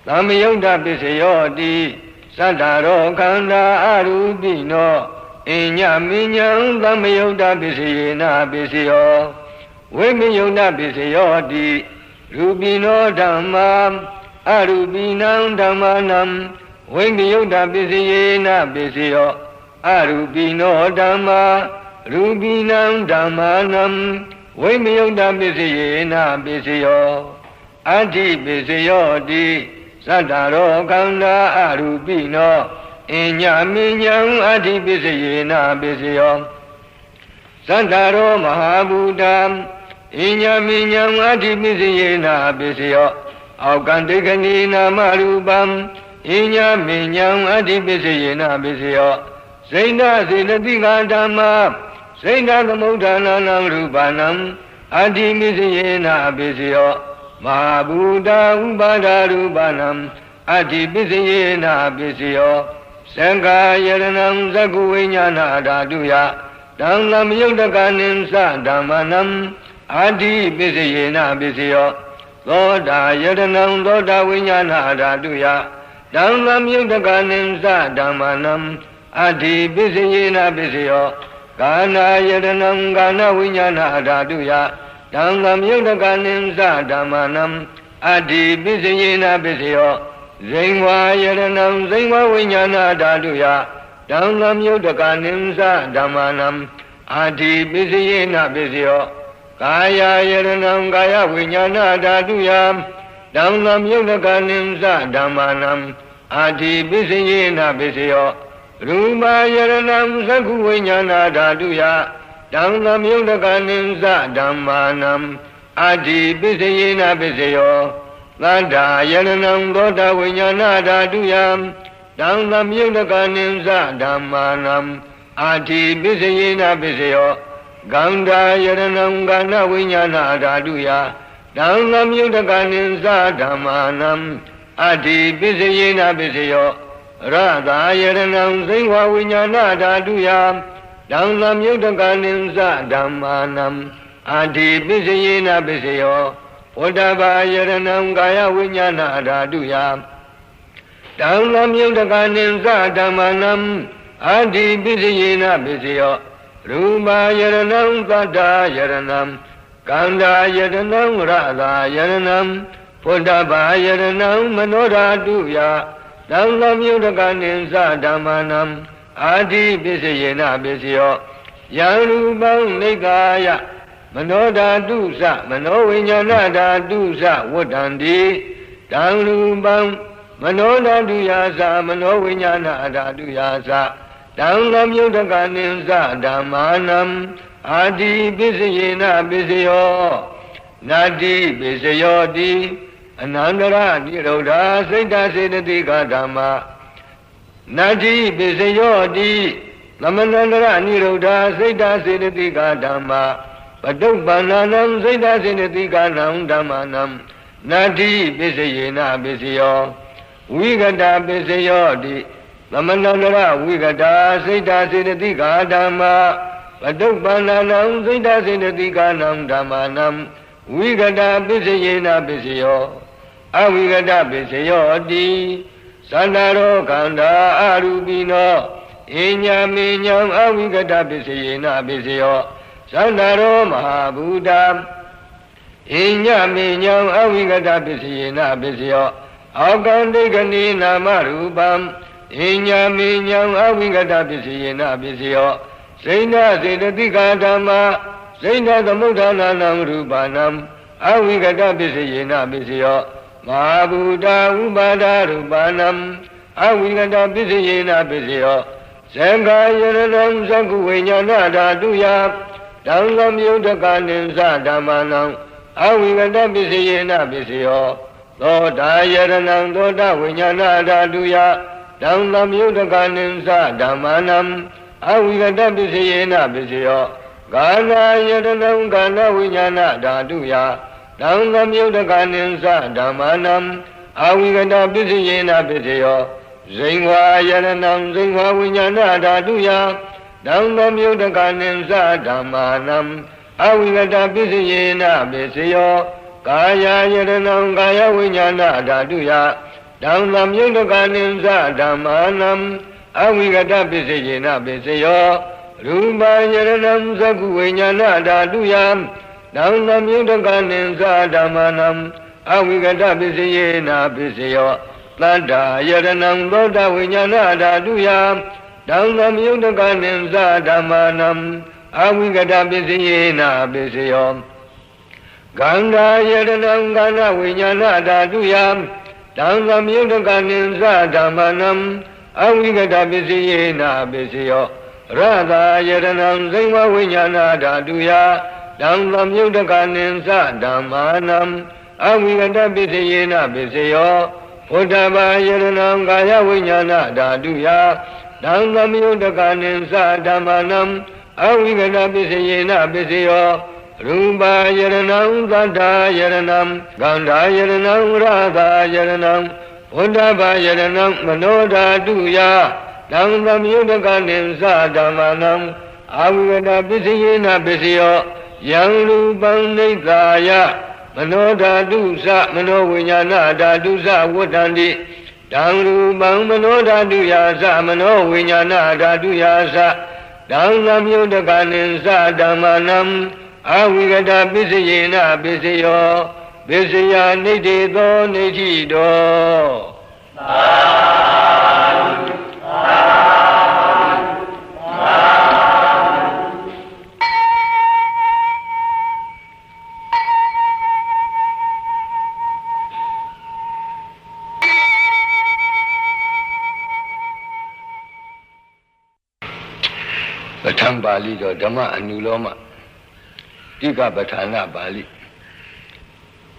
Tamyoda Bisiyo Di Sadharo Kanda Arubino Inya Minyam Tamyoda Bisiyena Bisiyo Vimyoda Bisiyo Di Rubino Dhammam Arubinam Dhammanam Vimyoda Bisiyena Bisiyo Arubino Dhamma Rubinam Dhammanam Vimyoda Bisiyena Bisiyo Adi Bisiyo Di Sadharo Kanda Arubino Inya Minyam Adi Bisiyena Bisiyo Sadharo Mahabudam Inya Minyam Adi Bisiyena Bisiyo Aukandikani Namarubam Inya Minyam Adi Bisiyena Bisiyo Senda Siddhatika Dhamma Senda Samudhana Rupanam Adi Bisiyena Bisiyo Mahabuddha Upada Rupanam Adi Bisiyena Bisiyo Sangha Yaranam Saku Viññāna Dhātuya Dhamma Yudhakanim Sa Dhammanam Adi Bisiyena Bisiyo Thoda Yaranam Thoda Viññāna Dhātuya Dhamma Yudhakanim Sa Dhammanam Adi Bisiyena Bisiyo Gana Yaranam Gana Viññāna Dhātuya Dhamma Yudhakanim Sa Dhammanam Adi Bisiyena Bisiyo Zengwa Yaranam Zengwa Viññāna Dhātuya Dhamma Yudhakanim Sa Dhammanam Adi Bisiyena Bisiyo Kaya Yaranam Kaya Viññāna Dhātuya Dhamma Yudhakanim Sa Dhammanam Adi Bisiyena Bisiyo Rupa Yaranam Saku Viññāna Dhātuya Dhamma Yudhakanim Sa Dhammanam Adi Bisiyena Bisiyo Tanda Yaranam Thoda Viññāna Dhātuya Dhamma Yudhakanim Sa Dhammanam Adi Bisiyena Bisiyo Ganda Yaranam Gana Viññāna Dhātuya Dhamma Yudhakanim Sa Dhammanam Adi Bisiyena Bisiyo Radha Yaranam Zengwa Viññāna Dhātuya Dhamma Yudhakanim Sa Dhammanam Adi Bisiyena Bisiyo Uddhava Yaranam Kaya Viññāna Dhātuya Dhamma Yudhakanim Sa Dhammanam Adi Bisiyena Bisiyo Rupa Yaranam Tata Yaranam Kanda Yaranam Radha Yaranam Uddhava Yaranam Manodhātuya Dhamma Yudhakanim Sa Dhammanam Adi Bisiyena Bisiyo Yarupam Nikaya Manodhātu Sa Manoviññāna Dhātu Sa Vuddhanti Dhamrupam Manodhātuya Sa Manoviññāna Dhātuya Sa Dhamma Yudhakanim Sa Dhammanam Adi Bisiyena Bisiyo Nadi Bisiyo Di Anandara Nirodha Siddha Siddhatika Dhamma Nadi Bisiyo Di Lamanandara Nirodha Siddha Siddhatika Dhamma Paduppananam Siddha Siddhatika Dhammanam Nadi Bisiyena Bisiyo Vigata Bisiyo Di Lamanandara Vigata Siddha Siddhatika Dhamma Paduppananam Siddha Siddhatika Dhammanam Vigata Bisiyena Bisiyo Avigata Bisiyo Di Sadharo Kanda Arubino Inya Minyam Avigata Bisiyena Bisiyo Sadharo Mahabuddha Inya Minyam Avigata Bisiyena Bisiyo Aukandikani Namarupam Inya Minyam Avigata Bisiyena Bisiyo Senda Siddhatika Dhamma Senda Samudhana Rupanam Avigata Bisiyena Bisiyo မာဘုဒ္ဓဥပါဒရူပနံအဝိကတပစ္စယေနပစ္စယောသံဃာယရဏံသကုဝိညာဏဓာတုယတံသမြုဒ္ဒကနိသဓမ္မနံအဝိကတပစ္စယေနပစ္စယောသောတာယရဏံသောတာဝိညာဏဓာတုယတံသမြုဒ္ဒကနိသဓမ္မနံအဝိကတပစ္စယေနပစ္စယောကာနာယရဏံကာနဝိညာဏဓာတုယတံသမြုဒ္ဒကနိသဓမ္မနံအဝိကတပစ္စယေနပစ္စယောဇိဝါယရဏံဇိဝဝိညာဏဓာတုယတံသမြုဒ္ဒကနိသဓမ္မာနံအဝိကတပစ္စယေနပစ္စယောကာယယရဏံကာယဝိညာဏဓာတုယတံသမြုဒ္ဒကနိသဓမ္မာနံအဝိကတပစ္စယေနပစ္စယောရူပယရဏံသကုဝိညာဏဓာတုယတံသမြုဒ္ဒကနိသဓမ္မာနံအဝိကတပစ္စယေနပစ္စယောသတ္တယရဏံသောတဝိညာဏဓာတုယတံသမြုဒ္ဒကနိသဓမ္မာနံအဝိကတပစ္စယေနပစ္စယောဂန္ဓာယရဏံဂန္ဓဝိညာဏဓာတုယတံသမြုဒ္ဒကနိသဓမ္မာနံအဝိကတပစ္စယေနပစ္စယောရတာယရဏံဇိဝဝိညာဏဓာတုယတံသမြုဒ္ဒကနိသဓမ္မာနံအဝိကတပစ္စယေနပစ္စယောဘုဒ္ဓဘာယရဏံကာယဝိညာဏဓာတုယတံသမြုဒ္ဒကနိသဓမ္မာနံအဝိကတပစ္စယေနပစ္စယောရူပယရဏံသတ္တယရဏံဂန္ဓာယရဏံရတာယရဏံဘုဒ္ဓဘာယရဏံမနောဓာတုယတံသမြုဒ္ဒကနိသဓမ္မာနံအဝိကတပစ္စယေနပစ္စယောယံရူပံနိဿာယမနောဓာတုသမနောဝိညာဏဓာတုသဝဋ္ဌန္တိတံရူပံမနောဓာတုယသမနောဝိညာဏဓာတုယသတံသမြုဒ္ဒကနိသဓမ္မာနံအဝိကတပစ္စယေနပစ္စယောပစ္စယနိတေသောနိဋ္ဌိတောသာဓုသာပဋ္ဌာန်းပါဠိတော်ဓမ္မအနုလောမတိကပဋ္ဌာနပါဠိ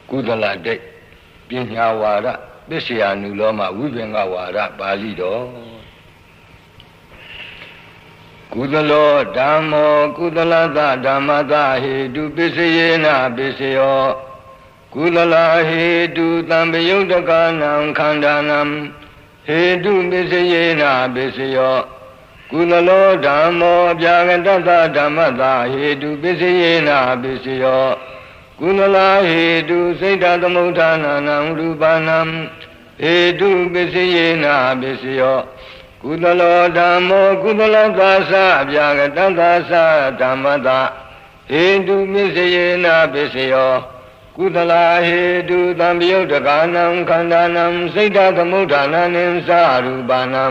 ကုသလတိတ်ပညာဝါဒပစ္စယအနုလောမဝိပင်္ဂဝါဒပါဠိတော်ကုသလောဓမ္မောကုသလသဓမ္မသဟေတုပစ္စယေနပစ္စယောကုသလဟေတုသံပယုတ်တကနံခန္ဓာနံဟေတုပစ္စယေနပစ္စယောကုသလောဓမ္မောအပြာကတ္တဓမ္မသာဟေတုပစ္စယေနပစ္စယောကုသလဟေတုစိတ်တသမုဋ္ဌာနနံရူပနံဟေတုပစ္စယေနပစ္စယောကုသလောဓမ္မောကုသလသာသအပြာကတ္တသာသဓမ္မသာဟေတုပစ္စယေနပစ္စယောကုသလဟေတုသံပယုတ်တကနံခန္ဓာနံစိတ်တသမုဋ္ဌာနနံသရူပနံ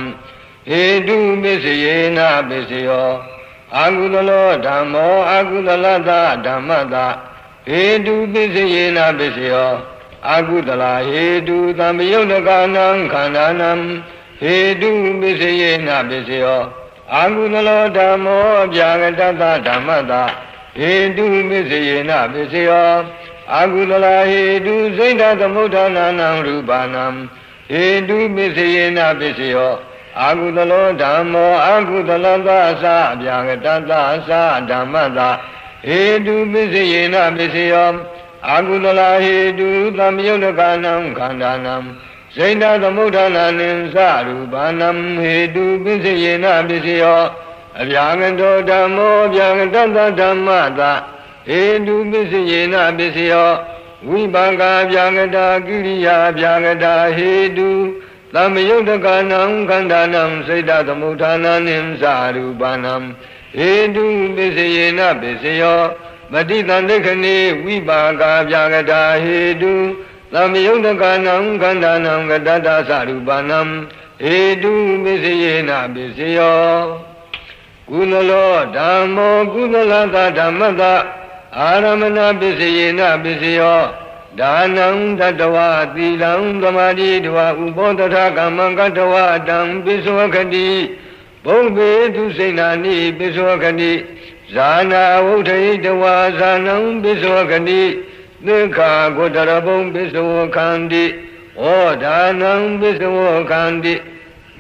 ဟေတုပစ္စယေနပစ္စယောအာကုသလောဓမ္မောအာကုသလသဓမ္မသဟေတုပစ္စယေနပစ္စယောအာကုသလဟေတုသံပယုတ်တကနံခန္ဓာနံဟေတုပစ္စယေနပစ္စယောအာကုသလောဓမ္မောအပြာကတ္တဓမ္မသဟေတုပစ္စယေနပစ္စယောအာကုသလဟေတုစိတ်တသမုဋ္ဌာနနံရူပနံဟေတုပစ္စယေနပစ္စယောအာကုသလောဓမ္မောအာကုသလသသအပြာကတ္တသဓမ္မသဟေတုပစ္စယေနပစ္စယောအာကုသလဟေတုသံယုတ်တကနံခန္ဓာနံစိတ်တသမုဋ္ဌာနနံသရူပနံဟေတုပစ္စယေနပစ္စယောအပြာကတောဓမ္မောအပြာကတ္တဓမ္မသဟေတုပစ္စယေနပစ္စယောဝိပါကအပြာကတာကိရိယာအပြာကတာဟေတုသမ္မယုတ်တကနံခန္ဓာနံစိတ်တသမုဋ္ဌာနနံသရူပနံဟေတုပစ္စယေနပစ္စယောမတိတန္တခဏေဝိပါကာပြာကတာဟေတုသမ္မယုတ်တကနံခန္ဓာနံကတ္တသရူပနံဟေတုပစ္စယေနပစ္စယောကုသလောဓမ္မောကုသလသဓမ္မသအာရမဏပစ္စယေနပစ္စယော ဒါနံတတဝသီလံသမာဓိတဝဥပောတထကမ္မံကတဝတံပိစ္ဆောခတိဘုံဘေသူစိဏာနိပိစ္ဆောခတိဇာနာဝုထေတဝဇာနံပိစ္ဆောခတိသင်္ခာကိုတရဘုံပိစ္ဆောခန္တိဩဒါနံပိစ္ဆောခန္တိ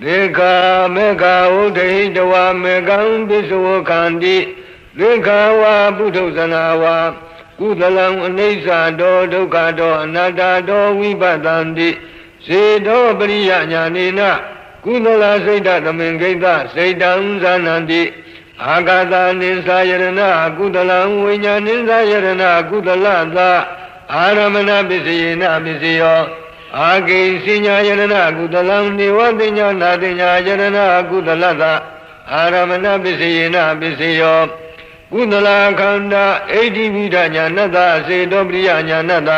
သင်္ခာမေဃဝုထေတဝမေဃံပိစ္ဆောခန္တိသင်္ခာဝါပုထုဇနာဝါကုသလံအနိစ္စတောဒုက္ခတောအနတ္တတောဝိပဿန္တိစေတောပရိယညာနေနကုသလစိတ်တသမင်ဂိတစိတ်တံဇာနန္တိအာဂတနိသာယရဏကုသလံဝိညာနိသာယရဏကုသလသအာရမဏပစ္စယေနပစ္စယောအာဂိစိညာယရဏကုသလံနေဝတိညာနာတိညာယရဏကုသလသအာရမဏပစ္စယေနပစ္စယောကုသလခန္ဓာဣတိဝိဒညာနတ္တစေတောပရိယညာနတ္တ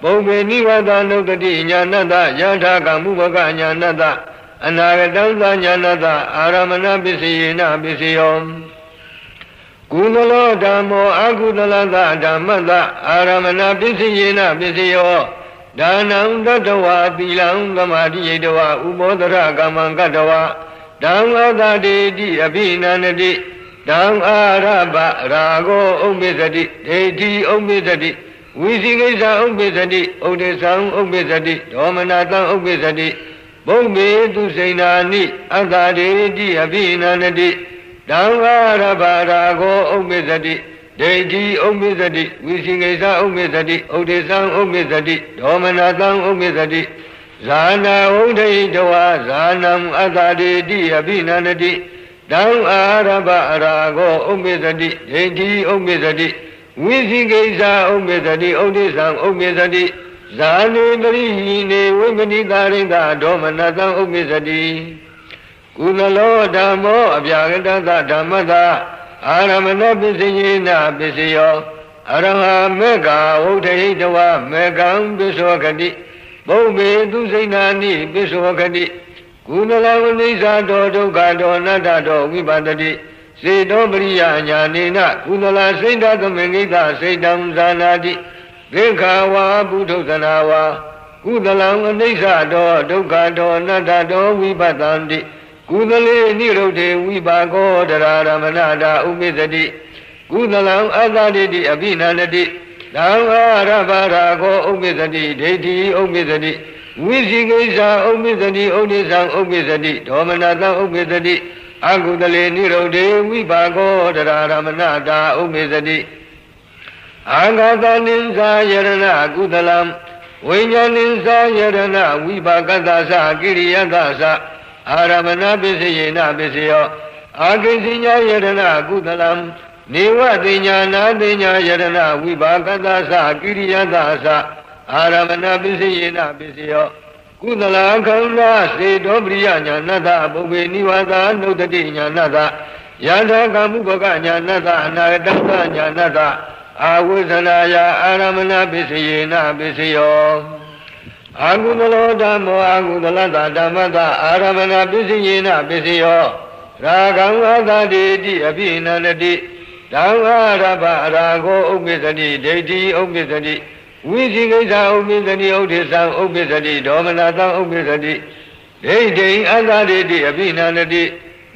ဘုံဘေနိဝသနုတ္တိညာနတ္တယထာကမုဘကညာနတ္တအနာဂတံသညာနတ္တအာရမဏပစ္စယေနပစ္စယောကုသလောဓမ္မောအကုသလသဓမ္မတအာရမဏပစ္စယေနပစ္စယောဒါနံတတဝသီလံသမာဓိယတဝဥပောတရကမ္မံကတဝဓမ္မသတေတိအဘိနန္တိဓမ္အာရဘရာဂောဥပ္ပစ္စတိဒိဋ္ဌိဥပ္ပစ္စတိဝိသိကိစ္စဥပ္ပစ္စတိဥဒိသံဥပ္ပစ္စတိဒေါမနတံဥပ္ပစ္စတိဘုံဘေသူစိဏာနိအတ္တဒေတိအဘိနန္တိဓမ္မာရဘရာဂောဥပ္ပစ္စတိဒိဋ္ဌိဥပ္ပစ္စတိဝိသိကိစ္စဥပ္ပစ္စတိဥဒိသံဥပ္ပစ္စတိဒေါမနတံဥပ္ပစ္စတိဇာနာဝုဒိတဝဇာနံအတ္တဒေတိအဘိနန္တိဓမ္အာရဘရာဂောဥပ္ပစ္စတိဒိဋ္ဌိဥပ္ပစ္စတိဝိသိကိစ္စဥပ္ပစ္စတိဥဒိသံဥပ္ပစ္စတိဇာနေတရိဟိနေဝိမနိတာရိတဒေါမနတံဥပ္ပစ္စတိကုသလောဓမ္မောအပြာကတသဓမ္မတအာရမဏပစ္စယေနပစ္စယောအရဟမေဃဝုထေတဝမေဃံပစ္ဆောခတိဘုံဘေသူစိဏာနိပစ္ဆောခတိကုသလဝိစ္ဆာတောဒုက္ခတောအနတ္တတောဝိပဿတိစေတောပရိယညာနေနကုသလစိတ်တသမင်္ဂိတစိတ်တံဇာနာတိသင်္ခာဝါပုထုဇနာဝါကုသလံအနိစ္စတောဒုက္ခတောအနတ္တတောဝိပဿန္တိကုသလေနိရုဒ္ဓေဝိပါကောတရာရမဏတာဥပ္ပစ္စတိကုသလံအတ္တတိတိအဘိနန္တိဓမ္မာရဘရာဂောဥပ္ပစ္စတိဒိဋ္ဌိဥပ္ပစ္စတိဝိသိကိစ္စဥပ္ပစ္စတိဥဒိသံဥပ္ပစ္စတိဒေါမနတံဥပ္ပစ္စတိအကုသလေနိရုဒ္ဓေဝိပါကောတရာရမဏတာဥပ္ပစ္စတိအာဂတနိသာယရဏကုသလံဝိညာဏိသာယရဏဝိပါကတသကိရိယတသအာရမဏပစ္စယေနပစ္စယောအာဂိစိညာယရဏကုသလံနေဝတိညာနာတိညာယရဏဝိပါကတသကိရိယတသအာရမဏပစ္စယေနပစ္စယောကုသလခန္ဓာစေတောပရိယညာနတ္တဘုဗ္ဗေနိဝါဒနုတ္တိညာနတ္တယထာကမုပကညာနတ္တအနာဂတညာနတ္တအာဝိဇ္ဇနာယအာရမဏပစ္စယေနပစ္စယောအာကုသလောဓမ္မောအာကုသလတဓမ္မတအာရမဏပစ္စယေနပစ္စယောရာဂံအတ္တတိတိအဘိနန္တိဓမ္မာရဘရာဂောဥပ္ပစ္စတိဒိဋ္ဌိဥပ္ပစ္စတိဝိသိကိစ္စဥပ္ပစ္စတိဥဒိသံဥပ္ပစ္စတိဒေါမနတံဥပ္ပစ္စတိဒိဋ္ဌိအတ္တတိတိအဘိနန္တိ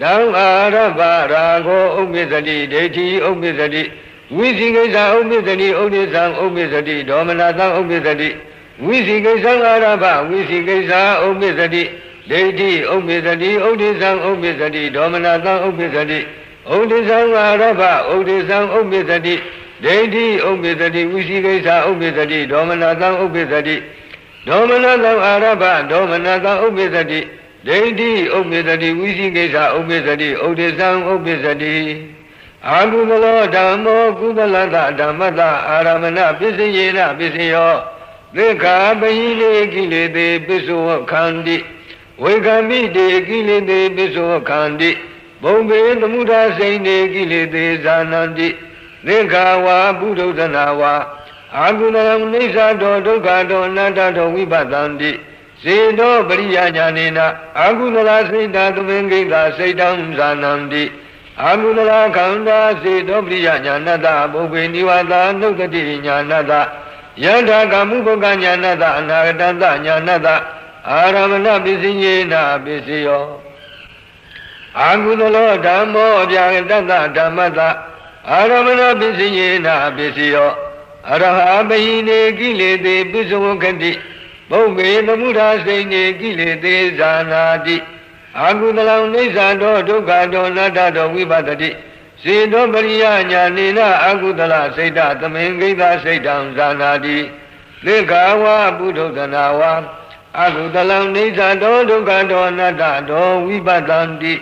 ဓမ္မာရဘရာဂောဥပ္ပစ္စတိဒိဋ္ဌိဥပ္ပစ္စတိဝိသိကိစ္စဥပ္ပစ္စတိဥဒိသံဥပ္ပစ္စတိဒေါမနတံဥပ္ပစ္စတိဝိသိကိစ္စအာရဘဝိသိကိစ္စဥပ္ပစ္စတိဒိဋ္ဌိဥပ္ပစ္စတိဥဒိသံဥပ္ပစ္စတိဒေါမနတံဥပ္ပစ္စတိဥဒိသံအာရဘဥဒိသံဥပ္ပစ္စတိဒိဋ္ဌိဥပ္ပစ္စတိဝိသိကိစ္စဥပ္ပစ္စတိဒေါမနတံဥပ္ပစ္စတိဒေါမနတံအာရဘဒေါမနတံဥပ္ပစ္စတိဒိဋ္ဌိဥပ္ပစ္စတိဝိသိကိစ္စဥပ္ပစ္စတိဥဒိသံဥပ္ပစ္စတိအာကုသလောဓမ္မောကုသလတဓမ္မတအာရမဏပစ္စယေနပစ္စယောသက္ခာပဟိလေကိလေသေပစ္စောခန္တိဝေကမိတေကိလေသေပစ္စောခန္တိဘုံဘေသမုဒ္ဒစိန်တေကိလေသေဇာနန္တိသက္ခာဝါပုထုဇနာဝါအာကုဏံနိစ္စတောဒုက္ခတောအနတ္တတောဝိပဿန္တိစေတောပရိယညာနေနအာကုဏလာစိတ်တသမင်္ဂိတာစိတ်တံဇာနန္တိအာကုဏလာခန္ဓာစေတောပရိယညာနတ္တဘုဗ္ဗေနိဝါဒနုတ္တိညာနတ္တယ Yanda Kamuboga Nyanada Anagatanda Nyanada Aramana Bisinyena Bisio Agudalo Damo Yagatanda Damada Aramana Bisinyena Bisio Arahabine Gile de Bisokandi Bobe Namuda Sene Gile de Zanadi Agudala Nisado Dugado Nadado Vibadadi Sido Maria Nyanina Agudala Seda Tamengida Sedam Zanadi Lekawa Budodanawa Agudala Nisado Dugado Nadado Vibadandi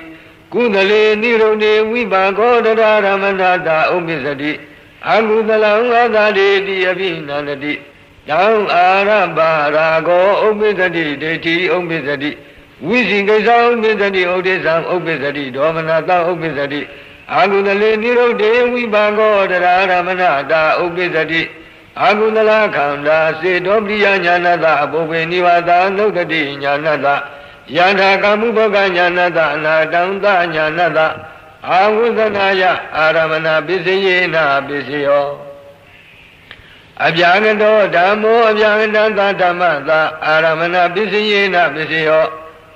Kudale Nirone Vibago Ramanada Obisadi Agudala Adadi Diabinanadi Down Arabarago Obisadi Deti Obisadi Wishingasa Obisadi Odesam Obisadi Domanata Obisadi Agudale Niro de Vibago Ramanada Obisadi Agudala Kanda Sedobria Nyanada Bobe Nivada Nogadi Nyanada Yanda Kamuboga Nyanada Nadanda Nyanada Agudanaya Aramana Bisiyena Bisio Abyagado Damo Abyaganda Damada Aramana Bisiyena Bisio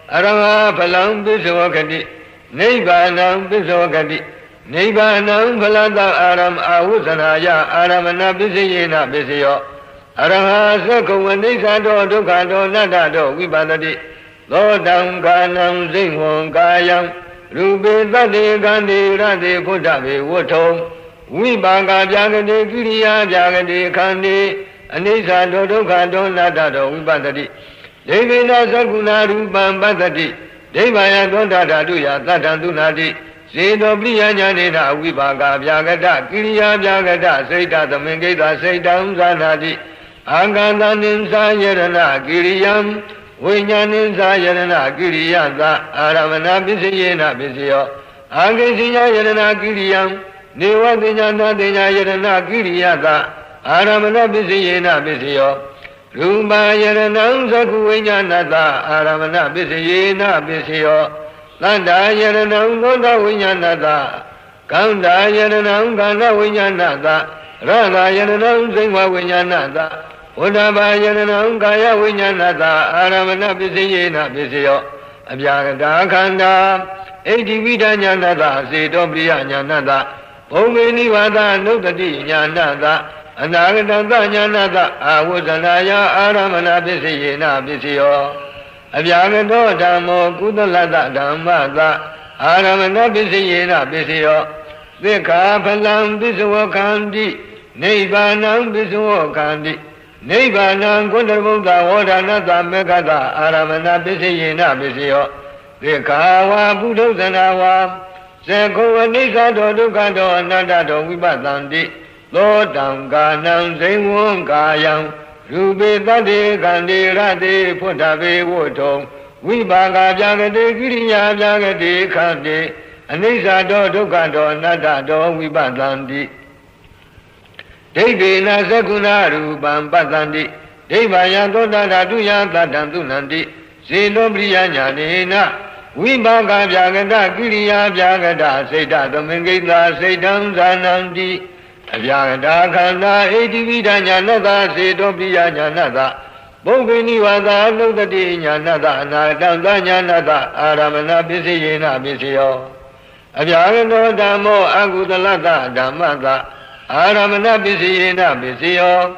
Arama Palam Bisokadi Nibanam Bisokadi Nibanam Palada Aram Awusanaya Aramana Bisiyena Bisio Araha Sakumanisado Dukado Nadado Vibadadi Lodam Ganam Zinghon Gayam Rube Dade Gandhi Rade Pudabe Woto Vibaga Jagade Giriya Jagade Kandi Anisa Dodokado Nadado Vibadadi Devina Sakuna Rubam Badadi Devaya Dodada Duya Tatandunadi Sedo Briyanyanina Vibaga Jagada Giriya Jagada Seda Tamengeda Seda Zanadi Anganda Nimsa Yerana Giriyam Vinyanin Sayana Giriyaza Aramana Bisiyena Bisio Agesiya Yerana Giriyam Niwadina Dina Yerana Giriyaza Aramana Bisiyena Bisio Rumba Yerana Saku Vinyanada Aramana Bisiyena Bisio Landa Yerana Goda Vinyanada Kanda Yerana Ganda Vinyanada Rada Yerana Singwa Vinyanada Udaba Yanam Gaya Vinyanada Aramana Bisiyena Bisio Abyagada Kanda Edi Vida Nyanada Sidobria Nyanada Omeni Vada Nukati Nyanada Anagadanda Nyanada Awusanaya Aramana Bisiyena Bisio Abyagado Damo Kudalada Dhammada Aramana Bisiyena Bisio Vika Palam Bisuo Kandi Nibanam Bisuo Kandi Nibbana Kundabuddha Vodanata Megada Aramana Bisiyena Bisio Vikawa Buddhanawa Seko Nisa Dodukado Nadado Vibadandi Lodam Ganam Zinghon Gayam Rubi Dade Gandhi Rade Pudabe Woto Vibaga Jagade Giriya Jagade Kandi Anisa Dodukado Nadado Vibadandi Devina Sakuna Rubam Badandi Devaya Dodada Duya Tadantunandi Silobriya Nyanina Vibaga Jagada Giriya Jagada Seda Tamengeda Sedam Zanandi Jagada Kanda Edivida Nyanada Sedobriya Nyanada Bogini Vada Nogati Nyanada Nadanda Nyanada Aramana Bisiyena Bisio Jagado Damo Agudalada Damada Aramana Bisiyena Bisio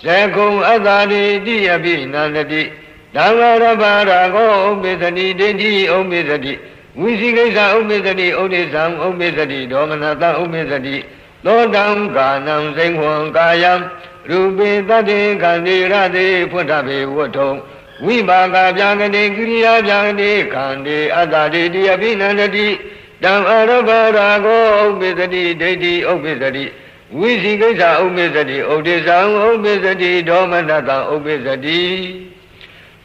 Sekum Adani Diabi Nandadi Dangarabarago Obisadi Dedi Obisadi Visigasa Obisadi Odisam Obisadi Domanata Obisadi Lodam Ganam Zinghon Gayam Rubi Dade Kandi Rade Pudabe Woto Vibaga Jagade Giriya Jagade Kandi Adadi Diabi Nandadi Dam Arabarago Obisadi Dedi Obisadi Visigasa Obisadi Odisam Obisadi Domanata Obisadi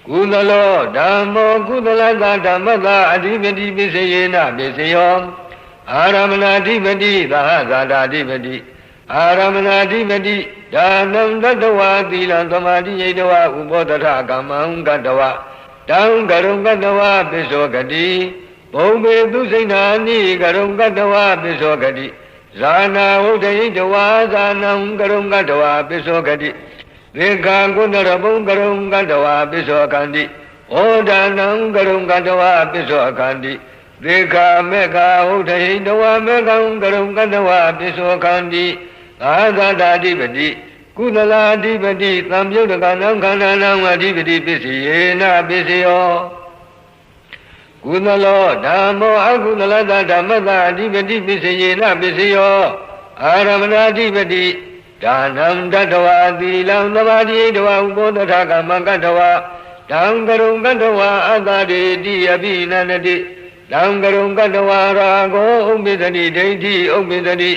Kudalo Dhammo Kudalata Dhammada Adhipati Bisiyena Bisio Aramana Adhipati Dahasada Adhipati Aramana Adhipati Dhanam Dadawa Tilan Tamadi Yedawa Ubodata Kamam Gadawa Dam Garum Gadawa Bisogadi Bobe Dusinani Garum Gadawa Bisogadi Zana Udayi Jawa Zanam Garum Gadawa Bisogadi ဒေခာကုဏရဘုံကရုံကတဝါပိသောခန္တိဩဒါနံကရုံကတဝါပိသောခန္တိဒေခာမေခာဟုတ်တေတဝါမေကံကရုံကတဝါပိသောခန္တိသာသတာဓိပတိကုသလာဓိပတိသံယုတ်တကနံခန္ဓာနံအဓိပတိပစ္စယေနပစ္စယောကုသလောဓမ္မောအကုသလတဓမ္မတာအဓိပတိပစ္စယေနပစ္စယောအာရမဏအဓိပတိဒါနံတတဝါသီလံသမာဓိတဝဥပောတထကမကတဝါတံကရုံကတဝါအတ္တရေတိအပိနန္တိတံကရုံကတဝါရာဂောဥပ္ပိသတိဒိဋ္ဌိဥပ္ပိသတိ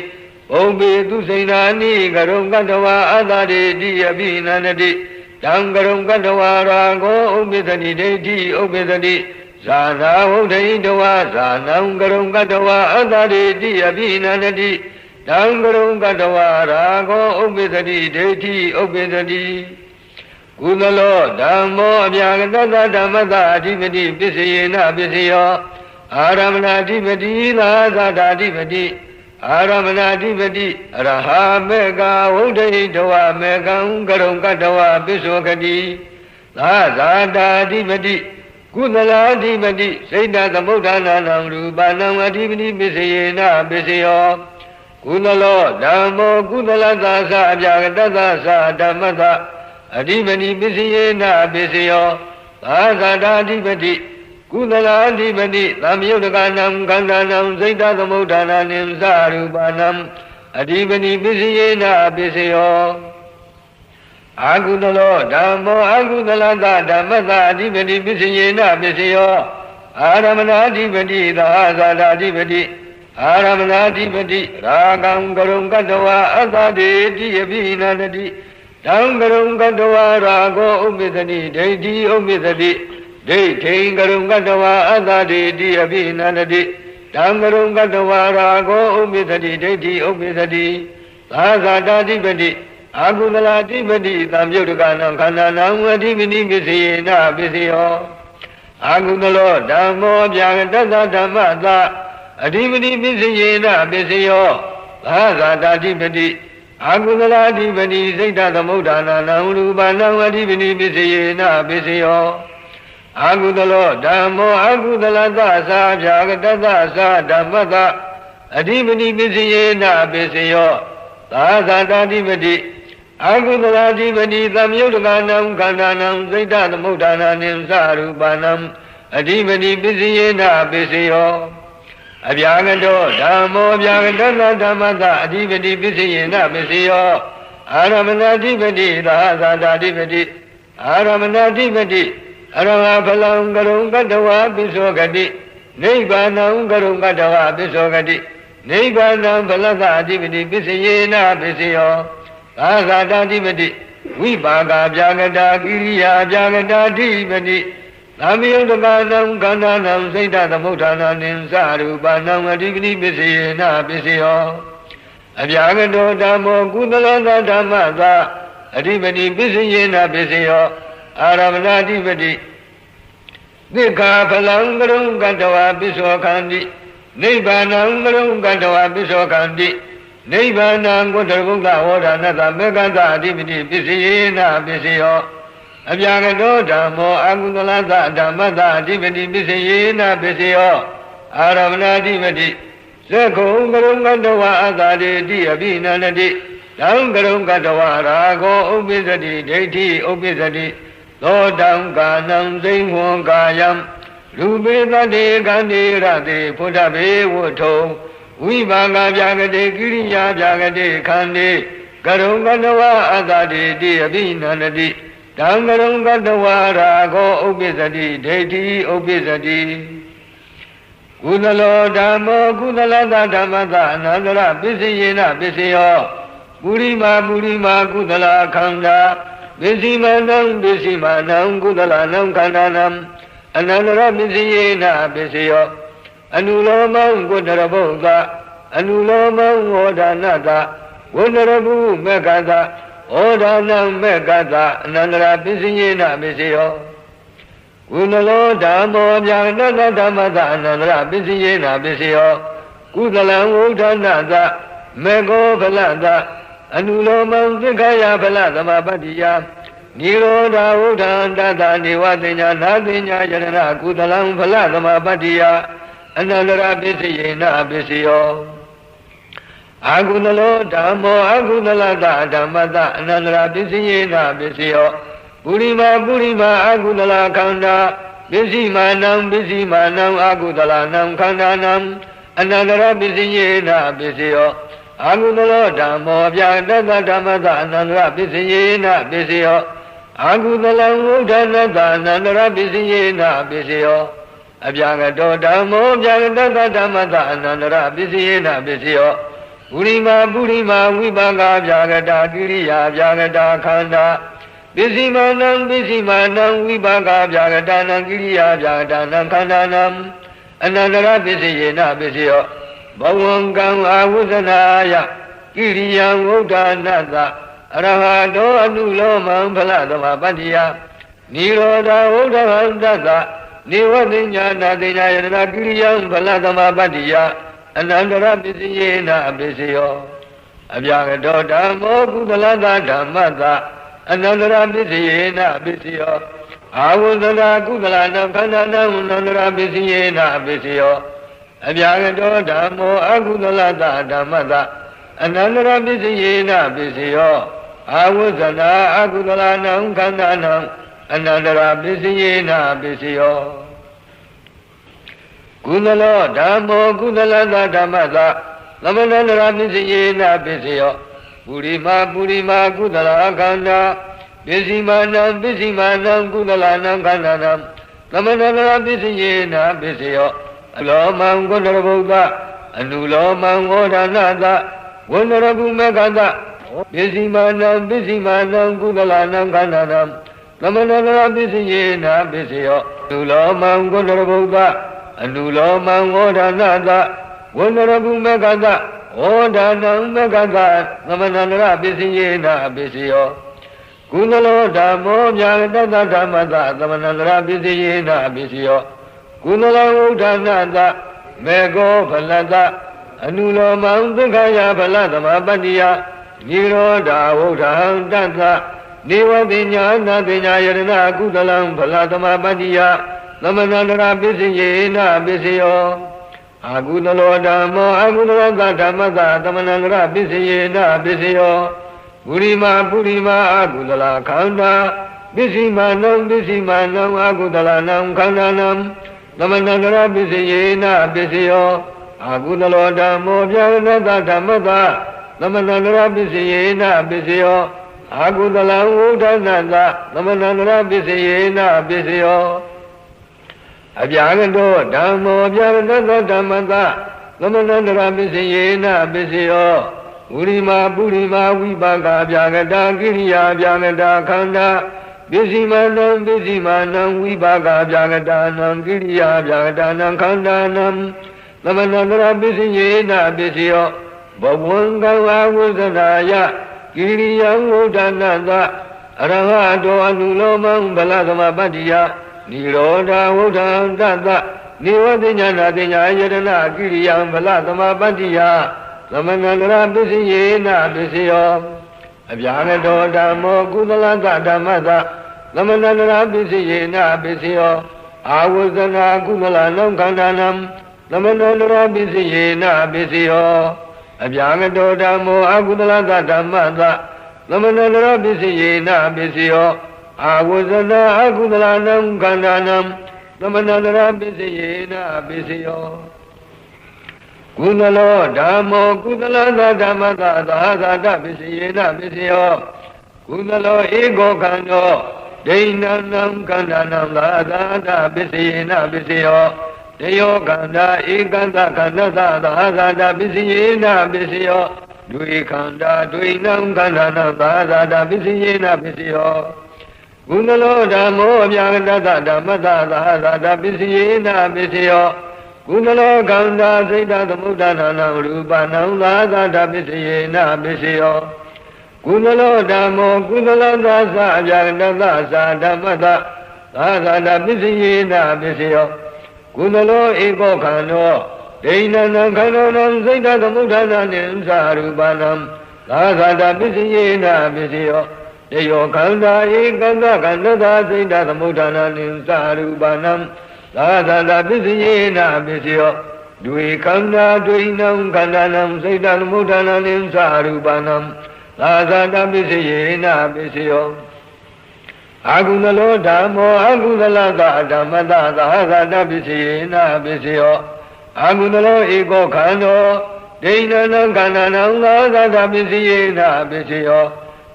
ဘုံပေသူစိဏာနိကရုံကတဝါအတ္တရေတိအပိနန္တိတံကရုံကတဝါရာဂောဥပ္ပိသတိဒိဋ္ဌိဥပ္ပိသတိဇာနာဝုဒ္ဓိတဝါဇာနံကရုံကတဝါအတ္တရေတိအပိနန္တိတံကရုံကတဝါရာဂောဥပ္ပိသတိဒိဋ္ဌိဥပ္ပိသတိကုသလောဓမ္မောအပြာကတ္တဓမ္မတာအဓိပတိပစ္စယေနပစ္စယောအာရမဏအဓိပတိသာသတာအဓိပတိအာရမဏအဓိပတိအရဟမေကဝုဒ္ဓိတဝမေကံကရုံကတဝပစ္စောကတိသာသတာအဓိပတိကုသလာအဓိပတိစိတ်တသမုဋ္ဌာနာနံရူပနံအဓိပတိပစ္စယေနပစ္စယောကုသလောဓမ္မောကုသလသာသအပြာကတ္တသာဓမ္မတာအဓိပတိပစ္စယေနပစ္စယောသာသတာအဓိပတိကုသလာအဓိပတိသံယုတ်တကနံခန္ဓာနံစိတ်တသမုဋ္ဌာနာနိသရူပနံအဓိပတိပစ္စယေနပစ္စယောအာကုသလောဓမ္မောအာကုသလသဓမ္မတာအဓိပတိပစ္စယေနပစ္စယောအာရမဏအဓိပတိသာသတာအဓိပတိအာရမဏအဓိပတိရာဂံကရုံကတဝါအတ္တတေတိယပိနန္တိတံကရုံကတဝါရာဂောဥပ္ပိသတိဒိဋ္ဌိဥပ္ပိသတိဒိဋ္ဌိကရုံကတဝါအတ္တတေတိယပိနန္တိတံကရုံကတဝါရာဂောဥပ္ပိသတိဒိဋ္ဌိဥပ္ပိသတိသာသတာဓိပတိအာကုသလာဓိပတိသံယုတ်တကနံခန္ဓာနံအဓိပတိပစ္စယေနပစ္စယောအာကုသလောဓမ္မောပြာကတ္တဓမ္မတာအဓိပတိပစ္စယေနပစ္စယောသာသတာဓိပတိအာကုသလာဓိပတိစိတ်တသမုဋ္ဌာနာနံရူပနံအဓိပတိပစ္စယေနပစ္စယောအာကုသလောဓမ္မောအာကုသလသသာပြာကတ္တသာဓမ္မတာအဓိပတိပစ္စယေနပစ္စယောသာသတာဓိပတိအာကုသလာဓိပတိသံယုတ်တကနံခန္ဓာနံစိတ်တသမုဋ္ဌာနာနိသရူပနံအဓိပတိပစ္စယေနပစ္စယောအပြာကတောဓမ္မောအပြာကတ္တဓမ္မတာအဓိပတိပစ္စယေနပစ္စယောအာရမဏအဓိပတိသာသတာအဓိပတိအာရမဏအဓိပတိအရဟဖလံကရုံကတဝပစ္စောကတိနိဗ္ဗာနံကရုံကတဝပစ္စောကတိနိဗ္ဗာနံဖလသအဓိပတိပစ္စယေနပစ္စယောသာသတာအဓိပတိဝိပါကပြာကတာကိရိယာပြာကတာအဓိပတိသံယုတ်တကနံခန္ဓာနံစိတ်တသမုဋ္ဌာနာနိသရူပနံအဓိပတိပစ္စယေနပစ္စယောအပြာကတောဓမ္မောကုသလသဓမ္မသာအဓိပတိပစ္စယေနပစ္စယောအာရမဏအဓိပတိသစ္ခာဖလံကရုံကတဝပစ္စောခန္တိနိဗ္ဗာနံကရုံကတဝပစ္စောခန္တိနိဗ္ဗာနံကုတ္တဗုဒ္ဓဝေဒနာတမေကတအဓိပတိပစ္စယေနပစ္စယောအပြာကတောဓမ္မောအာကုသလသဓမ္မတာအဓိပတိပစ္စယေနပစ္စယောအာရမဏအဓိပတိသက္ခုံကရုံကတဝအတ္တတေတိအပိနန္တိတံကရုံကတဝရာဂောဥပ္ပိသတိဒိဋ္ဌိဥပ္ပိသတိသောတံကာနံသိဝံကာယံရူပေတတေကန္တိရတေဖုဒ္ဓဘေဝုထုံဝိပါကပြာကတိကိရိယာပြာကတိခန္တိကရုံကတဝအတ္တတေတိအပိနန္တိတံကရုံကတဝရာဂောဥပ္ပိသတိဒိဋ္ဌိဥပ္ပိသတိကုသလောဓမ္မောကုသလသဓမ္မတာအနန္တရပစ္စယေနပစ္စယောပုရိမာကုသလခန္ဓာပစ္စည်းမနံပစ္စည်းမနံကုသလနံခန္ဓာနံအနန္တရပစ္စယေနပစ္စယောအနုလောမံကုတ္တရဘုဒ္ဓအနုလောမံဝေါဒနာတဝန္တရပုမေကတဩဒါနံမေကတအနန္တရပစ္စယေနပစ္စယောကုသလောဓမ္မောပြာဏတဓမ္မတအနန္တရပစ္စယေနပစ္စယောကုသလံဝုဒ္ဓနာတမေကောဖလတ အနုလောမံသက္ခယဖလသမပတ္တိယနိရောဓဝုဒ္ဓံတတနေဝတိညာနာတိညာယရဏကုသလံဖလသမပတ္တိယအနန္တရပစ္စယေနပစ္စယောအာကုသလောဓမ္မောအာကုသလတဓမ္မတအနန္တရပစ္စယေနပစ္စယောပုရိမာအာကုသလခန္ဓာပစ္စည်းမာနံအာကုသလနံခန္ဓာနံအနန္တရပစ္စယေနပစ္စယောအာကုသလောဓမ္မောဗျာတတဓမ္မတအနန္တရပစ္စယေနပစ္စယောအာကုသလံဝုဒ္ဓနတအနန္တရပစ္စယေနပစ္စယောအဗျာကတောဓမ္မောဗျာတတဓမ္မတအနန္တရပစ္စယေနပစ္စယောပုရိမာဝိပါကဗျာကတာကိရိယာဗျာကတာခန္ဓာပစ္စည်းမာနံဝိပါကဗျာကတာနံကိရိယာဗျာကတာနံခန္ဓာနံအနန္တရပစ္စယေနပစ္စယောဘဝံကံအာဝုဇနာယကိရိယံဝုဒ္ဓနာသအရဟတောအနုလောမံဖလသမပတ္တိယနိရောဓဝုဒ္ဓဟံတသနေဝတိညာနာတိညာယတနာကိရိယံဖလသမပတ္တိယအနန္တရပစ္စယေနပစ္စယောအဗျာကတောဓမ္မောကုသလသဓမ္မသအနန္တရပစ္စယေနပစ္စယောအာဝုဇနာကုသလနံခန္ဓာနံအနန္တရပစ္စယေနပစ္စယောအဗျာကတောဓမ္မောအကုသလသဓမ္မသအနန္တရပစ္စယေနပစ္စယောအာဝုဇနာအကုသလနံခန္ဓာနံအနန္တရပစ္စယေနပစ္စယောကုသလောဓမ္မောကုသလသဓမ္မသသမန္တရပစ္စယေနပစ္စယောပုရိမာကုသလခန္ဓာပစ္စည်းမာနံကုသလနံခန္ဓာနံသမန္တရပစ္စယေနပစ္စယောအလောမံဂုဏရဗုဒ္ဓအနုလောမံဝေါဒနာသဝန္တရကုမေကသပစ္စည်းမာနံကုသလနံခန္ဓာနံသမန္တရပစ္စယေနပစ္စယောအနုလောမံဂုဏရဗုဒ္ဓအနုလောမံဝေါဒနာသဝန္တရကုမေကသဝေါဒနာမေကသသမန္တရပစ္စယေနပစ္စယောကုသလောဓမ္မောဗျာတတဓမ္မသသမန္တရပစ္စယေနပစ္စယောကုသလဝုဒ္ဓနာသမေကောဖလတအနုလောမံသက္ခယဖလသမပတ္တိယနိရောဓဝုဒ္ဓံတသနေဝတိညာနာတိညာယရဏကုသလံဖလသမပတ္တိယသမန္တရပစ္စယေနပစ္စယောအာကုသလောဓမ္မောအာကုသလသဓမ္မသသမန္တရပစ္စယေနပစ္စယောပုရိမာအာကုသလခန္ဓာပစ္စည်းမာနံအာကုသလနံခန္ဓာနံသမန္တရပစ္စယေနပစ္စယောအာကုသလောဓမ္မောဗျာနတဓမ္မသသမန္တရပစ္စယေနပစ္စယောအာကုသလံဝုဒ္ဓနာသသမန္တရပစ္စယေနပစ္စယောအဗျာကတောဓမ္မောဗျာနတဓမ္မသသမန္တရပစ္စယေနပစ္စယောပုရိမာဝိပါကဗျာကတာကိရိယာဗျာကတာခန္ဓာပစ္စည်းမာနံဝိပါကဗျာကတာနံကိရိယာဗျာကတာနံခန္ဓာနံသမန္တရပစ္စယေနပစ္စယောဘဝံကဝဝုဇနာယကိရိယံဝုဒ္ဓနာသအရဟတောအနုလောမံဗလသမပတ္တိယနိရောဓဝုဒ္ဓံတသနေဝတိညာနာတိညာယတနာကိရိယံဗလသမပတ္တိယသမန္တရပစ္စယေနပစ္စယောအဗျာကတောဓမ္မောကုသလသဓမ္မသသမန္တရပစ္စယေနပစ္စယောအာဝဇနာကုသလနံခန္ဓာနံသမန္တရပစ္စယေနပစ္စယောအဗျာကတောဓမ္မောအာကုသလသဓမ္မသသမန္တရပစ္စယေနပစ္စယောအာဝဇနာအာကုသလနံခန္ဓာနံသမန္တရပစ္စယေနပစ္စယောကုသလောဓမ္မောကုသလသဓမ္မသသာသာတပစ္စယေနပစ္စယောကုသလောဧကောခန္ဓောဒိဏနံခန္ဓာနံသာသာတပစ္စယေနပစ္စယောတယောခန္ဓာဧကန္တခန္ဓာသာသာတပစ္စယေနပစ္စယောဒွေခန္ဓာဒွေနံခန္ဓာနံသာသာတပစ္စယေနပစ္စယောကုသလောဓမ္မောအမြာတတဓမ္မသသာသာတပစ္စယေနပစ္စယောကုသလောခန္ဓာစိတ်တသမုဒ္ဒနာနံရူပနံသာသာတပစ္စယေနပစ္စယောကုသလောဓမ္မောကုသလသသအမြာတတသာဓမ္မသသာသာတပစ္စယေနပစ္စယောကုသလောဧကောခန္ဓောဒိဏနံခန္ဓာနံစိတ်တသမုဒ္ဒနာနိသရူပနံ သာသာတပစ္စယေနပစ္စယောတေယောခန္ဓာဧကန္တခန္ဓာစိတ်တသမုဋ္ဌာနာနိသရူပနံသာသာတပစ္စယေနပစ္စယောဒွေခန္ဓာဒွေနံခန္ဓာနံစိတ်တသမုဋ္ဌာနာနိသရူပနံသာသာတပစ္စယေနပစ္စယောအာဂုဏလောဓမ္မောအာဂုဏလသဓမ္မတသာသာတပစ္စယေနပစ္စယောအာဂုဏလောဧကောခန္ဓောဒိဏနံခန္ဓာနံသာသာတပစ္စယေနပစ္စယော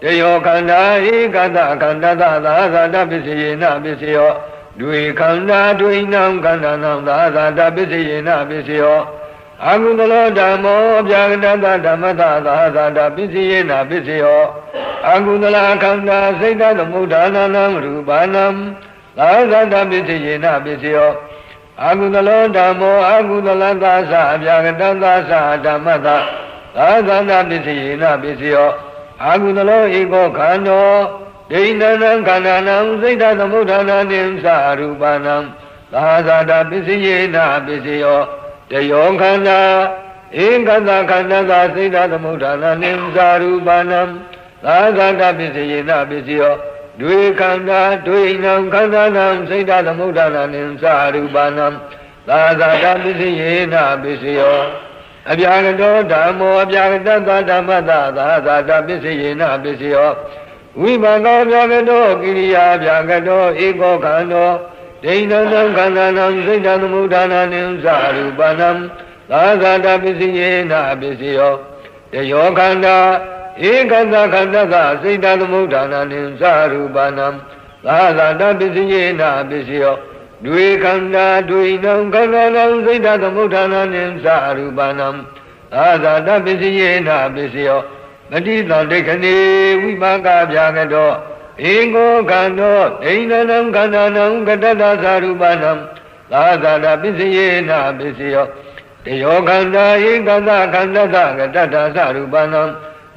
တေယောခန္ဓာဧကတခန္ဓာသာသာတပစ္စယေနပစ္စယောဒွေခန္ဓာဒွေနံခန္ဓာနံသာသာတပစ္စယေနပစ္စယောအာဂုဏလောဓမ္မောအပြာကတသဓမ္မတသာသာတပစ္စယေနပစ္စယောအာဂုဏလခန္ဓာစိတ်တသမုဋ္ဌာနာနံရူပနံသာသာတပစ္စယေနပစ္စယောအာဂုဏလောဓမ္မောအာဂုဏလသသအပြာကတသဓမ္မတသာသာတပစ္စယေနပစ္စယောအာဂုဏလောဧကောခန္ဓောဒိဏနံခန္ဓာနံစိတ်တသမုဋ္ဌာနာနိသရူပနံသာသာတပစ္စယေနပစ္စယောတယောခန္ဓာဧကတခန္ဓာသာစိတ်တသမုဋ္ဌာနာနိသရူပနံသာသာတပစ္စယေနပစ္စယောဒွေခန္ဓာဒွေနံခန္ဓာနံစိတ်တသမုဋ္ဌာနာနိသရူပနံသာသာတပစ္စယေနပစ္စယောအပြာကတောဓမ္မောအပြာကတသဓမ္မတသာသာတပစ္စယေနပစ္စယောဝိပါကောပြာကတောကိရိယာပြာကတောဧကောခန္ဓောဒိဏနံခန္ဓာနံစိတ်တသမုဋ္ဌာနာနိသရူပနံသာသာတပစ္စယေနပစ္စယောတယောခန္ဓာဧကတခန္ဓာသာစိတ်တသမုဋ္ဌာနာနိသရူပနံသာသာတပစ္စယေနပစ္စယောဒွေခန္ဓာဒွေနံခန္ဓာနံစိတ်တသမုဋ္ဌာနာနိသရူပနံသာသာတပစ္စယေနပစ္စယောမတိတံဒိဋ္ဌနေဝိပါကပြာကတောဧကောခန္ဓောဒိဏနံခန္ဓာနံကတတသရူပနံသာသာတပစ္စယေနပစ္စယောတယောခန္ဓာဧကတခန္ဓာသကတတသရူပနံ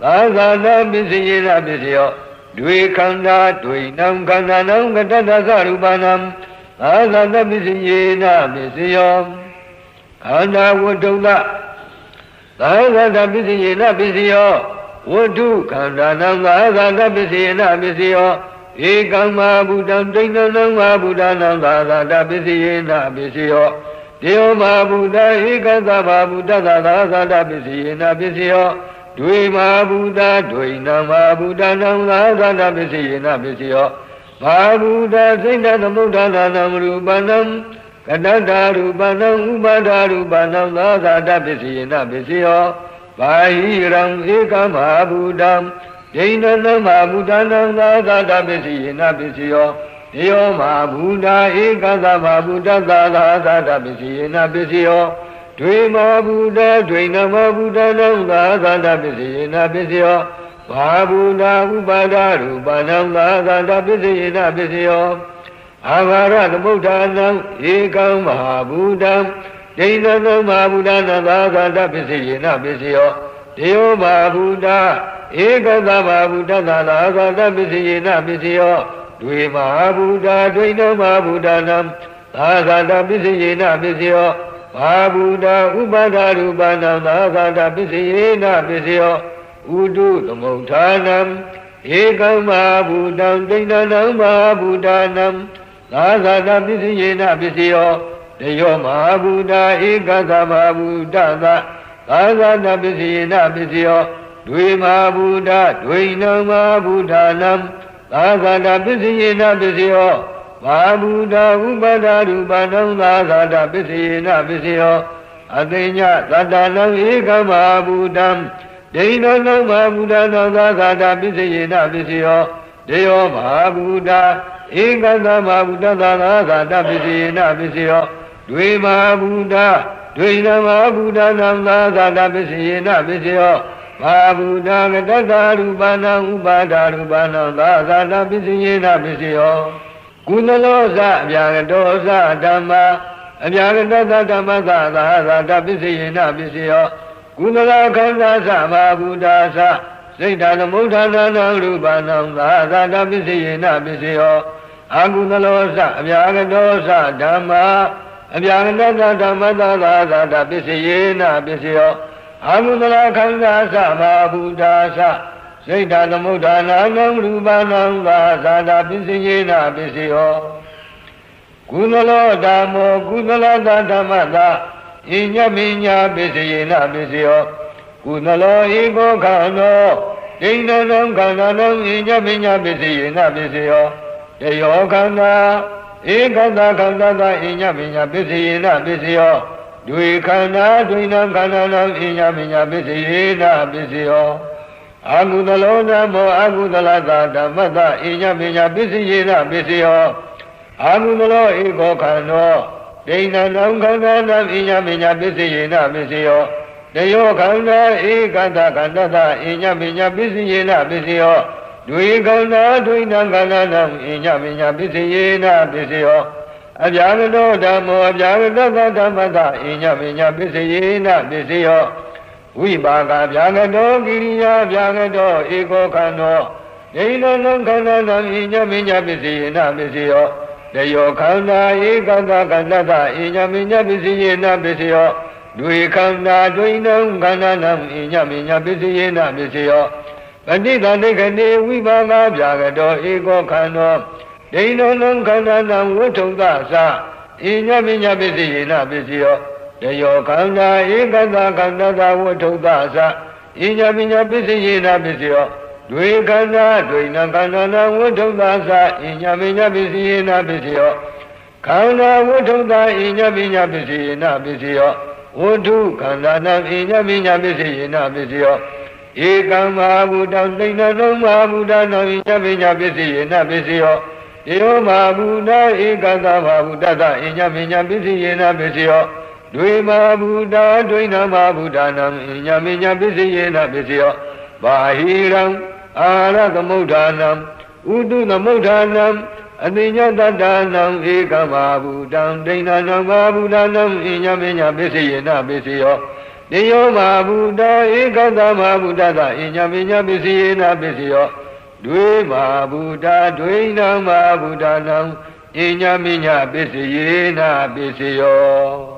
သာသာတပစ္စယေနပစ္စယောဒွေခန္ဓာဒွေနံခန္ဓာနံကတတသရူပနံသာသာတပစ္စယေနပစ္စယောခန္ဓာဝတ္ထုလသာသာတပစ္စယေနပစ္စယောဝတ္ထုခန္ဓာနံသာသာတပစ္စယေနပစ္စယောဧကမ္မာဘုဒ္ဓံဒိဋ္ဌနံမဘုဒ္ဓနံသာသာတပစ္စယေနပစ္စယောတေယောမဘုဒ္ဓဧကသဗ္ဗဗုဒ္ဓသာသာတပစ္စယေနပစ္စယောဒွေမဘုဒ္ဓဒွေနံမဘုဒ္ဓနံသာသာတပစ္စယေနပစ္စယောဘာဘုဒ္ဓစိတ်တသမုဋ္ဌာနာနံရူပနံကတတ္တရူပနံဥပါဒရူပနံသာသာတပစ္စယေနပစ္စယောဘာဟိရံဧကမဟာဘုဒ္ဓံဒိဏနံမဘုဒ္ဓနံသာသာတပစ္စယေနပစ္စယောတေယောမဘုဒ္ဓဧကသမဘုဒ္ဓသာသာတပစ္စယေနပစ္စယောဒွေမဘုဒ္ဓဒွေနမဘုဒ္ဓနံသာသာတပစ္စယေနပစ္စယောဘာဘုဒ္ဓဥပါဒရူပနံသာသာတပစ္စယေနပစ္စယောအာဃာရသမုဋ္ဌာနံဧကံမဟာဘုဒ္ဓံဒိဏနံမဟာဘုဒ္ဓနံသာသာတပစ္စယေနပစ္စယောတေယောမဘုဒ္ဓဧကသမဘုဒ္ဓသာသာတပစ္စယေနပစ္စယောဒွေမဟာဘုဒ္ဓဒွေနမဘုဒ္ဓနံသာသာတပစ္စယေနပစ္စယောဘာဘုဒ္ဓဥပါဒရူပနံသာသာတပစ္စယေနပစ္စယောဥတုသမုဋ္ဌာနံဧကမ္မာဘုဒ္ဓံဒိဏနံမဟာဘုဒ္ဓနံသာသာတပစ္စယေနပစ္စယောတယောမဟာဘုဒ္ဓဧကသမဘုဒ္ဓသာသာသာတပစ္စယေနပစ္စယောဒွေမဟာဘုဒ္ဓဒွေနံမဟာဘုဒ္ဓနံသာသာတပစ္စယေနပစ္စယောဘာဘုဒ္ဓဥပါဒရူပနံသာသာတပစ္စယေနပစ္စယောအသိညသတ္တနံဧကမဟာဘုဒ္ဓံဒိဏနံမဟာဘုဒ္ဓနံသာသာတပစ္စယေနပစ္စယောတေယောမဟာဘုဒ္ဓဧကသမဘုဒ္ဓသာသာတပစ္စယေနပစ္စယောဒွေမဟာဘုဒ္ဓဒွေနမဘုဒ္ဓနံသာသာတပစ္စယေနပစ္စယောဘာဘုဒ္ဓကတတ္တရူပနံဥပါဒရူပနံသာသာတပစ္စယေနပစ္စယောကုသလောဇအပြာကတောဇဓမ္မာအပြာကတသဓမ္မသာသာတပစ္စယေနပစ္စယောကုသလခန္ဓာသမဘုဒ္ဓသစိတ်ဓာသမုဋ္ဌာနာနံရူပနံသာသာတပစ္စယေနပစ္စယောအာကုသလောဇအပြာကတောဇဓမ္မာအပြာကတသဓမ္မသာသာတပစ္စယေနပစ္စယော အာဟုတလခန္ဓာသဘာဗုဒ္ဓသစိတ်ဓာသမုဋ္ဌာနာနံရူပနာသာသာတာပစ္စယေနပစ္စယောကုသလောဓမ္မောကုသလသဓမ္မတာဣညမိညာပစ္စယေနပစ္စယောကုသလောဧကောခန္နောဒိဋ္ဌနံခန္ဓာနံဣညမိညာပစ္စယေနပစ္စယောတယောခန္ဓာဧကတခန္ဓာသာဣညမိညာပစ္စယေနပစ္စယောဒွေခန္ဓာဒွေနံခန္ဓာနံဣညမိညာပစ္စယေနပစ္စယောအာဟုတလောဓမ္မောအာဟုတလသဓမ္မတဣညမိညာပစ္စယေနပစ္စယောအာဟုတလောဧကောခန္နောဒိဋ္ဌနံခန္ဓာနံဣညမိညာပစ္စယေနပစ္စယောတယောခန္ဓာဧကတခန္ဓာသာဣညမိညာပစ္စယေနပစ္စယောဒွေခန္ဓာဒွေနံခန္ဓာနံဣညမိညာပစ္စယေနပစ္စယောအဗျာဂတောဓမ္မောအဗျာဂတသဓမ္မတဣညမိညာပစ္စယေနပစ္စယောဝိပါကဗျာဂတောကိရိယာဗျာဂတောဧကောခန္နောဒိဋ္ဌနံခန္ဓာနံဣညမိညာပစ္စယေနပစ္စယောတယောခန္ဓာဧကတခန္ဓာသာဣညမိညာပစ္စယေနပစ္စယောဒွေခန္ဓာဒွေနံခန္ဓာနံဣညမိညာပစ္စယေနပစ္စယောပဋိသန္ဓေခဏေဝိပါကဗျာဂတောဧကောခန္နောဒိဋ္ဌနံခန္ဓာနံဝဋ္ထုသသဣညမိညာပစ္စယေနပစ္စယောတယောခန္ဓာဧကတခန္ဓာသာဝဋ္ထုသသဣညမိညာပစ္စယေနပစ္စယောဒွေခန္ဓာဒွေနံခန္ဓာနံဝဋ္ထုသသဣညမိညာပစ္စယေနပစ္စယောခန္ဓာဝဋ္ထုသဣညမိညာပစ္စယေနပစ္စယောဝဋ္ထုခန္ဓာနံဣညမိညာပစ္စယေနပစ္စယောဧကံမဟာဗုဒ္ဓံသိဏ္ဍံမဟာဗုဒ္ဓနာဣညမိညာပစ္စယေနပစ္စယောတေယောမဟာဗုဒ္ဓဧကတမဟာဗုဒ္ဓသဣညမိညာပစ္စယေနပစ္စယောဒွေမဟာဗုဒ္ဓဒွေနမဟာဗုဒ္ဓနာဣညမိညာပစ္စယေနပစ္စယောဘာဟိရံအာရသမုဋ္ဌာနံဥတုသမုဋ္ဌာနံအတိညတတ္တနံဧကမဟာဗုဒ္ဓံဒိဋ္ဌနံမဟာဗုဒ္ဓနာဣညမိညာပစ္စယေနပစ္စယောတေယောမဟာဗုဒ္ဓဧကတမဟာဗုဒ္ဓသဣညမိညာပစ္စယေနပစ္စယောဒွေမဟာဗုဒ္ဓဒွေနံမဟာဗုဒ္ဓနာဣညမိညာပစ္စယေနပစ္စယော